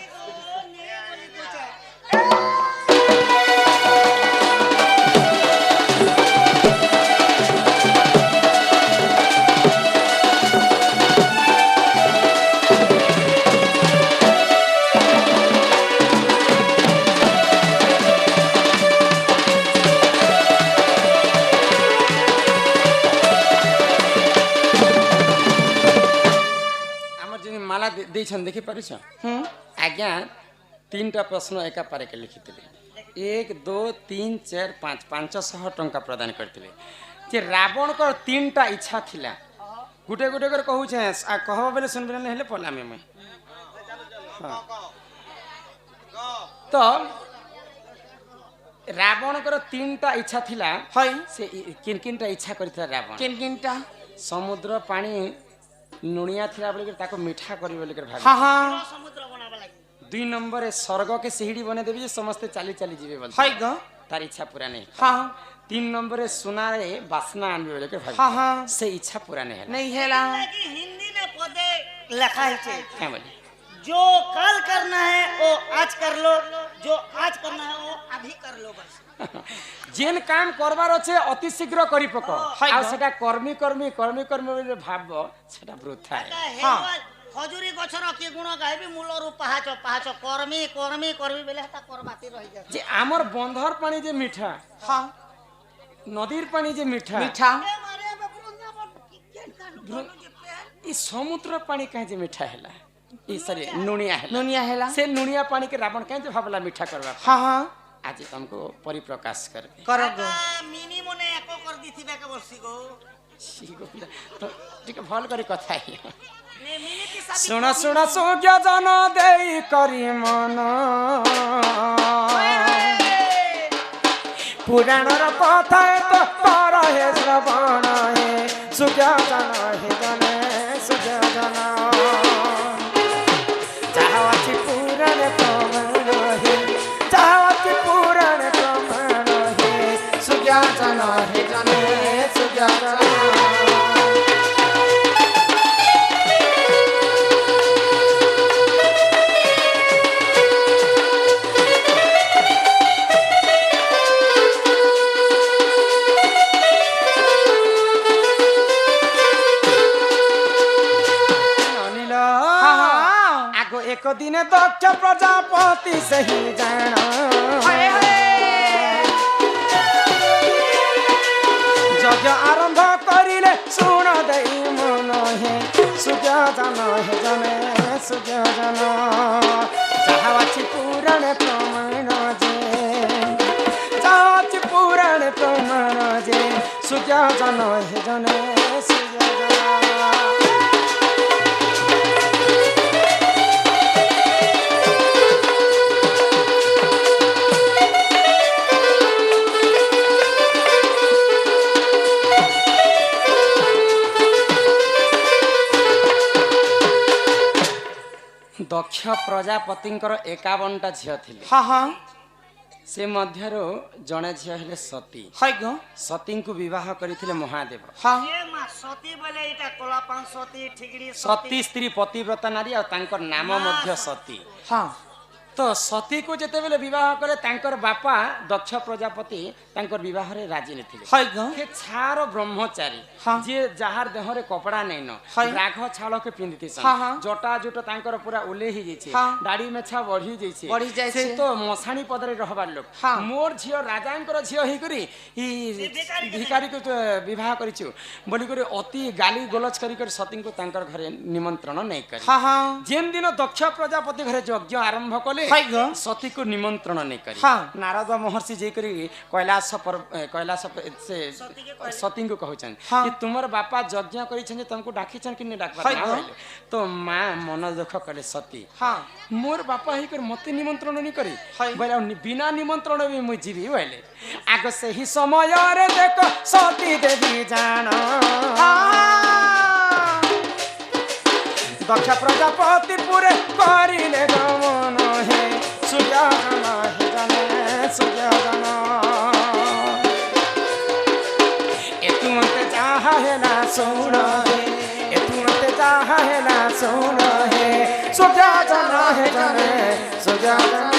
हमर जे माला दै छन देखि पारे छ आज्ञा तीनटा प्रश्न एका पारे के लिखिथिले 1 2 3 4 5 500 टंका प्रदान करथिले जे रावण को तीनटा इच्छा थिला गुटे गुटे कर कहू छे आ कहबो बेले सुनबे नै हेले पलामे में हाँ। तो रावण को तीनटा इच्छा थिला हाय से किन किनटा इच्छा करथिला रावण किन किनटा समुद्र पानी नुनिया थिला बोली कर ताको मीठा करी बोली कर भाबी हाँ हाँ समुद्र बनाबा लागि 2 नंबर स्वर्ग के सीढ़ी बने देवी जे समस्त चाली चाली जीवे बोल हाय गो तार इच्छा पूरा नहीं हाँ 3 नंबर सोना रे वासना आनबे बोले के भाबी हाँ हाँ से इच्छा पूरा नहीं है नहीं हेला कि हिंदी में पदे लिखा है क्या बोली जो कल करना है वो आज कर लो जो आज करना है वो अभी कर लो बस जेन काम करबार আছে অতি শীঘ্র করি পক হাই আর গো। সেটা কর্মী কর্মী কর্মী কর্মী বলে ভাবব সেটা বৃথা हेवाल खजुरी गछर कि गुण गाइबी मूलरू पाहाच पाहाच कर्मी कर्मी कर्मी बेले ता करबाती रहि जा যে আমার বন্ধর পানি যে মিঠা हाँ নদীর পানি যে মিঠা मीठा ए मारे बृंदावन केन कान बोलू जे प्यार ई समुद्र पानी कहे जे मिठा हैला ई सरी नुनिया हैला नुनिया हेला से नुनिया पानी के रावण कहे जे भाबला मीठा करबा हाँ हाँ आज तुमको परिप्रकाश करबे करो गो मिनी मने एको कर दिथिबे के बरसी गो ठीक है तो ठीक है भल करी कथा है ने मिनी पिसा सुन सुन सुज्ञ जन देई करी मन पुराणर कथा तो पर हे श्रवण हे सुज्ञ जन हे जने सुज्ञ जन चाहवाची पुराण प्रमाण हे चाहवाची पुराण प्रमाण हे सुज्ञ जन हे जने सुज्ञ जन एक दिन दक्ष प्रजापति से ही जाना हाय हाय यज्ञ आरंभ करिले सुन देई मन हे सूर्य जन हे जने सूर्य जन जहाँ अछि पुराण प्रमाण जे जहाँ अछि पुराण प्रमाण जे सूर्य जन हे जने सूर्य जन दक्ष प्रजापतिंकर 51टा झियो थिले हाँ हाँ से मध्यरो जणे झियो हेले सती हाय गो सती को विवाह करिथिले महादेव हाँ ये मां सती बोले इटा कलापान सती ठिकड़ी सती स्त्री पतिव्रता नारी और तांकर नाम मध्य सती हाँ तो सती को जेते बेले विवाह करे तांकर बापा दक्ष प्रजापति तांकर विवाह रे राजी नथिले हाय गो के छार ब्रह्मचारी हाँ। जे जहार देहरे कपड़ा नैन हाय। राघ छाल के पिंधती सन हाँ, हाँ। जटा जुट तांकर पूरा उले ही जैछे हाँ। दाढ़ी मेछा बढ़ी जैछे बढ़ी जाइछे। से तो मसाणी पदरे रहबार लोक हाँ। मोर झियो राजांकर झियो ही करी ई भिखारी को विवाह करिछु बोली करे अति गाली गलज करी कर सती को तांकर घरे निमंत्रण नै करी हाँ हाँ जेन दिन दक्ष प्रजापति घरे यज्ञ आरंभ कले हाय गो सती को निमंत्रण नहीं करी हाँ। नारद महर्षि जे करी कैलाश से सती को कहछन हाँ। कि तुमर बापा यज्ञ करिछन जे तुमको डाकिछन कि नहीं डाकबा हाय ना गो। बोले। तो मां मन दुख कले सती हाँ मोर बापा ही कर मते निमंत्रण नहीं करी हाय। बोले बिना निमंत्रण भी मुई जीवी बोले आग से ही समय रे देखो सती देवी जान दक्ष प्रजापति पुरे करिले गमन हे सूर्य जन हे जने सूर्य जन एतु मते चाहा है ना सुन हे एतु मते चाहा है ना सुन हे सूर्य जन हे जने सूर्य जन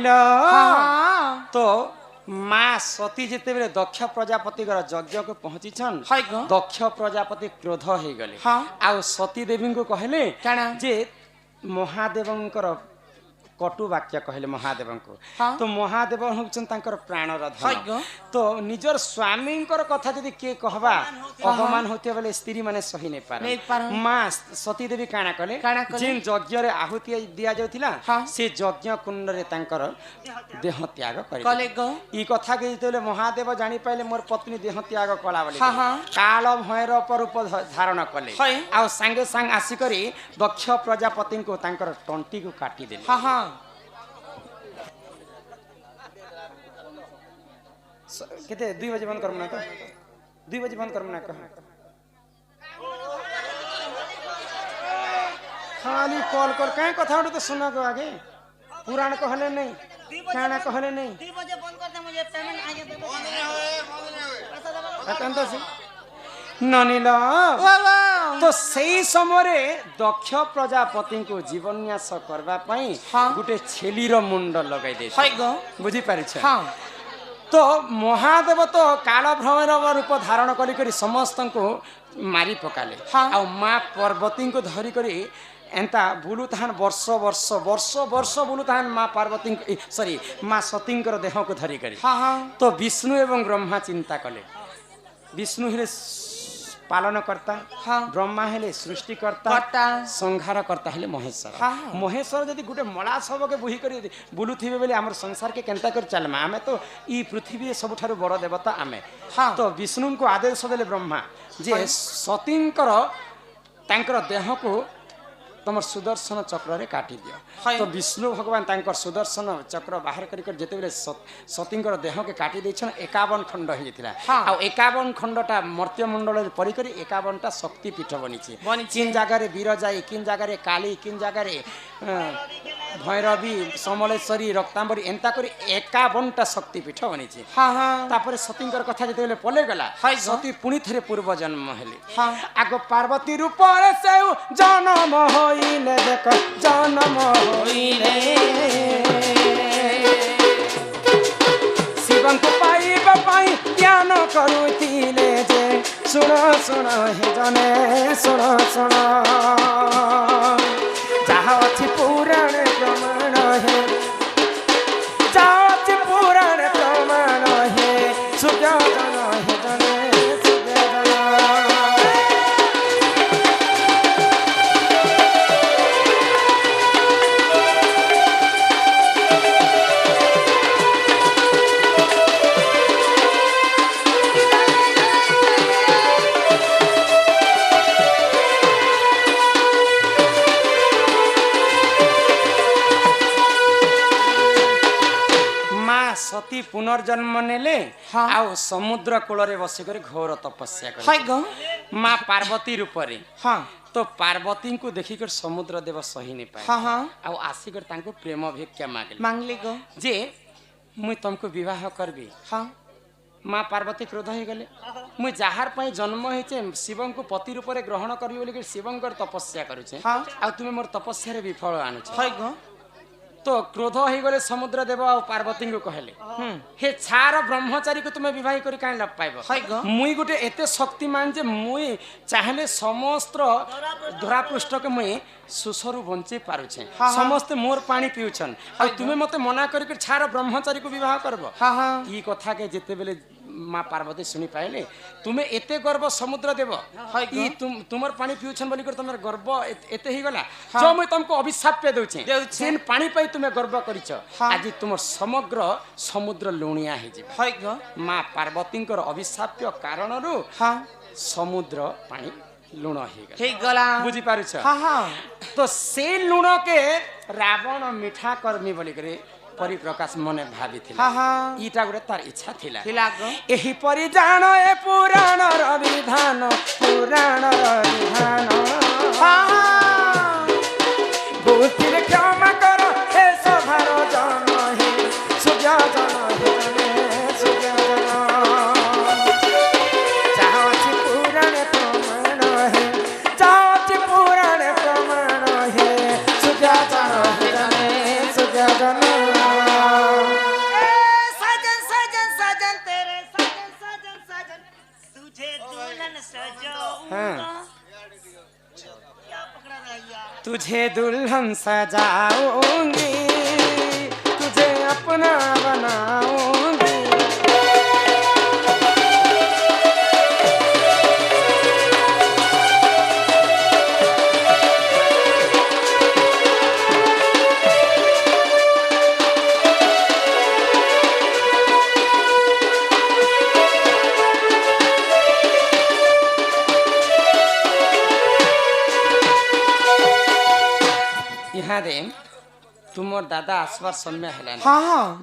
हाँ तो माँ सती जेते बेले दक्ष प्रजापति यज्ञ को पहुंची छन हाय गो दक्ष प्रजापति क्रोध हो गले हाँ। आ सती देवी को कहले काना? जे महादेवंकर कटु वाक्य कहले महादेव को हाँ। तो महादेव होचन तांकर प्राणर हाय धन गो। तो निजर स्वामी कथा जदि के कहबा अपमान होते बेले स्त्री माने सही नहीं नहीं पार पारन। माँ सती देवी काना कले काना कले? जेन यज्ञ रे आहुति दिया जाउथिला हाँ। से यज्ञ कुंड रे तांकर देह त्याग करे कले गो ई कथा के जेतेले महादेव जानी पाइले मोर पत्नी देह त्याग कला बोली हाँ, हाँ। काल भैर पर रूप धारण कले हाय। आ संगे संग आसी करी दक्ष प्रजापति को तांकर टंटी को काटी देले हाँ हाँ केते 2 बजे बंद करम ना तो 2 बजे बंद करम ना कह खाली कॉल कर काहे कथा उठे तो सुना को आगे पुराण कहले नहीं काना कहले नहीं 2 बजे बंद कर दे मुझे पेमेंट आगे दे अतंत से ननिला तो सही समय दक्ष प्रजापति को जीवन्यास करबा पई हाँ। गुटे छेलीर मुंड लगाई दे हाय गो बुझी पारिछ हाँ तो महादेव तो काल भ्रमर रूप धारण करी समस्त को मारी पकाले हाँ। आ माँ पार्वती को धरी करी एंता बुलुतान वर्ष वर्ष वर्ष वर्ष बुलुतान माँ पार्वती सॉरी माँ सती देह को धरी करी हाँ हाँ तो विष्णु एवं ब्रह्मा चिंता कले विष्णु हेले पालन करता हाँ। ब्रह्मा हेले सृष्टिकर्ता कर्ता। संहार करता हेले महेश्वर हाँ। महेश्वर जदि गुटे मला सब के बुही करी बुलुथिबे बेले हमर संसार के केनता कर चलमा आमे तो ई पृथ्वी सबठारु बड़ देवता आमे हाँ। तो विष्णु को आदेश देले ब्रह्मा जे सतींकर तांकर देह को तुम सुदर्शन चक्र रे काटी दियो हाय। तो विष्णु भगवान तांकर सुदर्शन चक्र बाहर करी कर जेते बेले सतींकर देह के काटी देछन 51 खंड हो जेतिला हाँ। आ 51 खंडटा मर्त्य मंडल रे परि करी 51टा शक्ति पीठ बनिछि बनिछि। किन जगह रे बीरजाई किन जगह रे काली किन जगह रे भैरवी समलेश्वरी रक्तांबरी एंता करी 51टा शक्ति पीठ बनिछि हाँ हाँ तापर सतींकर कथा जेते बेले पले गला हाय गो। सती पुणी थरे पूर्व जन्म हेले हाँ। आगो पार्वती रूप रे से जन्म होइले देख जन्म होइले शिवं को पाइबा पाई ज्ञान करुतिले जे सुन सुन हे जने सुन सुन जहाँ अछि पुराण प्रमाण हे जहाँ अछि पुराण प्रमाण हे सुजन हे जने सुजन माँ सती पुनर्जन्म नेले हाँ। आउ समुद्र कूल रे बसी कर घोर तपस्या कर हाय गो माँ पार्वती रूप रे हाँ तो पार्वती को देखिकर समुद्र देव सही नहीं पाए हाँ हाँ आउ आसिकर तांको प्रेम भिक्षा मांगले मांगली गो जे मुई तुमको विवाह करबी हाँ माँ पार्वती क्रोध हो गले मुई जहार पाई जन्म होइचे शिवं को पति रूप रे ग्रहण करबी बोली कि शिवंकर तपस्या करूचे हाँ। आ तुमे मोर तपस्या रे विफल आनुछ हाय गो तो क्रोध हो गले समुद्र देव आ पार्वती को कहले हे छार ब्रह्मचारी को तुमे विवाह करी काई लाभ पाइबो हाय गो। मुई गुटे एते शक्तिमान जे मुई चाहले समस्त धरापृष्ठ के मुई सुसरु बंचे पारुछे हाँ। समस्त मोर पानी पिउछन आ तुमे मते मना करी कर छार ब्रह्मचारी को विवाह करबो हाँ हाँ ई कथा के जेते बेले माँ पार्वती सुनी पाइले तुमे एते गर्व समुद्र देव हाय ई तुमर पानी पिउछन बोली कर तुमर गर्व एते ही गला जो मैं तुमको अभिशाप पे दउछे देउछे। सेन पानी पाई तुमे गर्व करिछ हाँ। आज तुमर समग्र समुद्र लुणिया हे जिबा हाय गो माँ पार्वतींकर अभिशाप्य कारणरू हाँ समुद्र पानी लुण हे गला हे गला बुझी पारुछ हाँ हाँ तो से लुण के रावण मीठा कर्मी बोली करे परिप्रकाश मने भावी थिला हाँ हाँ ईटा गुटे तार इच्छा थिला थिला गो एही परि जान ए पुराण र विधान पुराण र विधान हाँ हाँ बुद्धिर क्षमा कर हे सभार जन हे सुज्ञ जन हे जने सुज्ञ जन जहाँ अछि पुराण प्रमाण हे जहाँ अछि पुराण प्रमाण हे सुज्ञ जन हे जने सुज्ञ जन साजन साजन साजन तेरे साजन साजन साजन तुझे दुल्हन सजाऊंगा क्या पकड़ा रहा तुझे दुल्हन सजाऊंगी तुझे अपना बनाऊंगी यहाँ दे तुमर दादा आसबार समय हेलान हाँ हाँ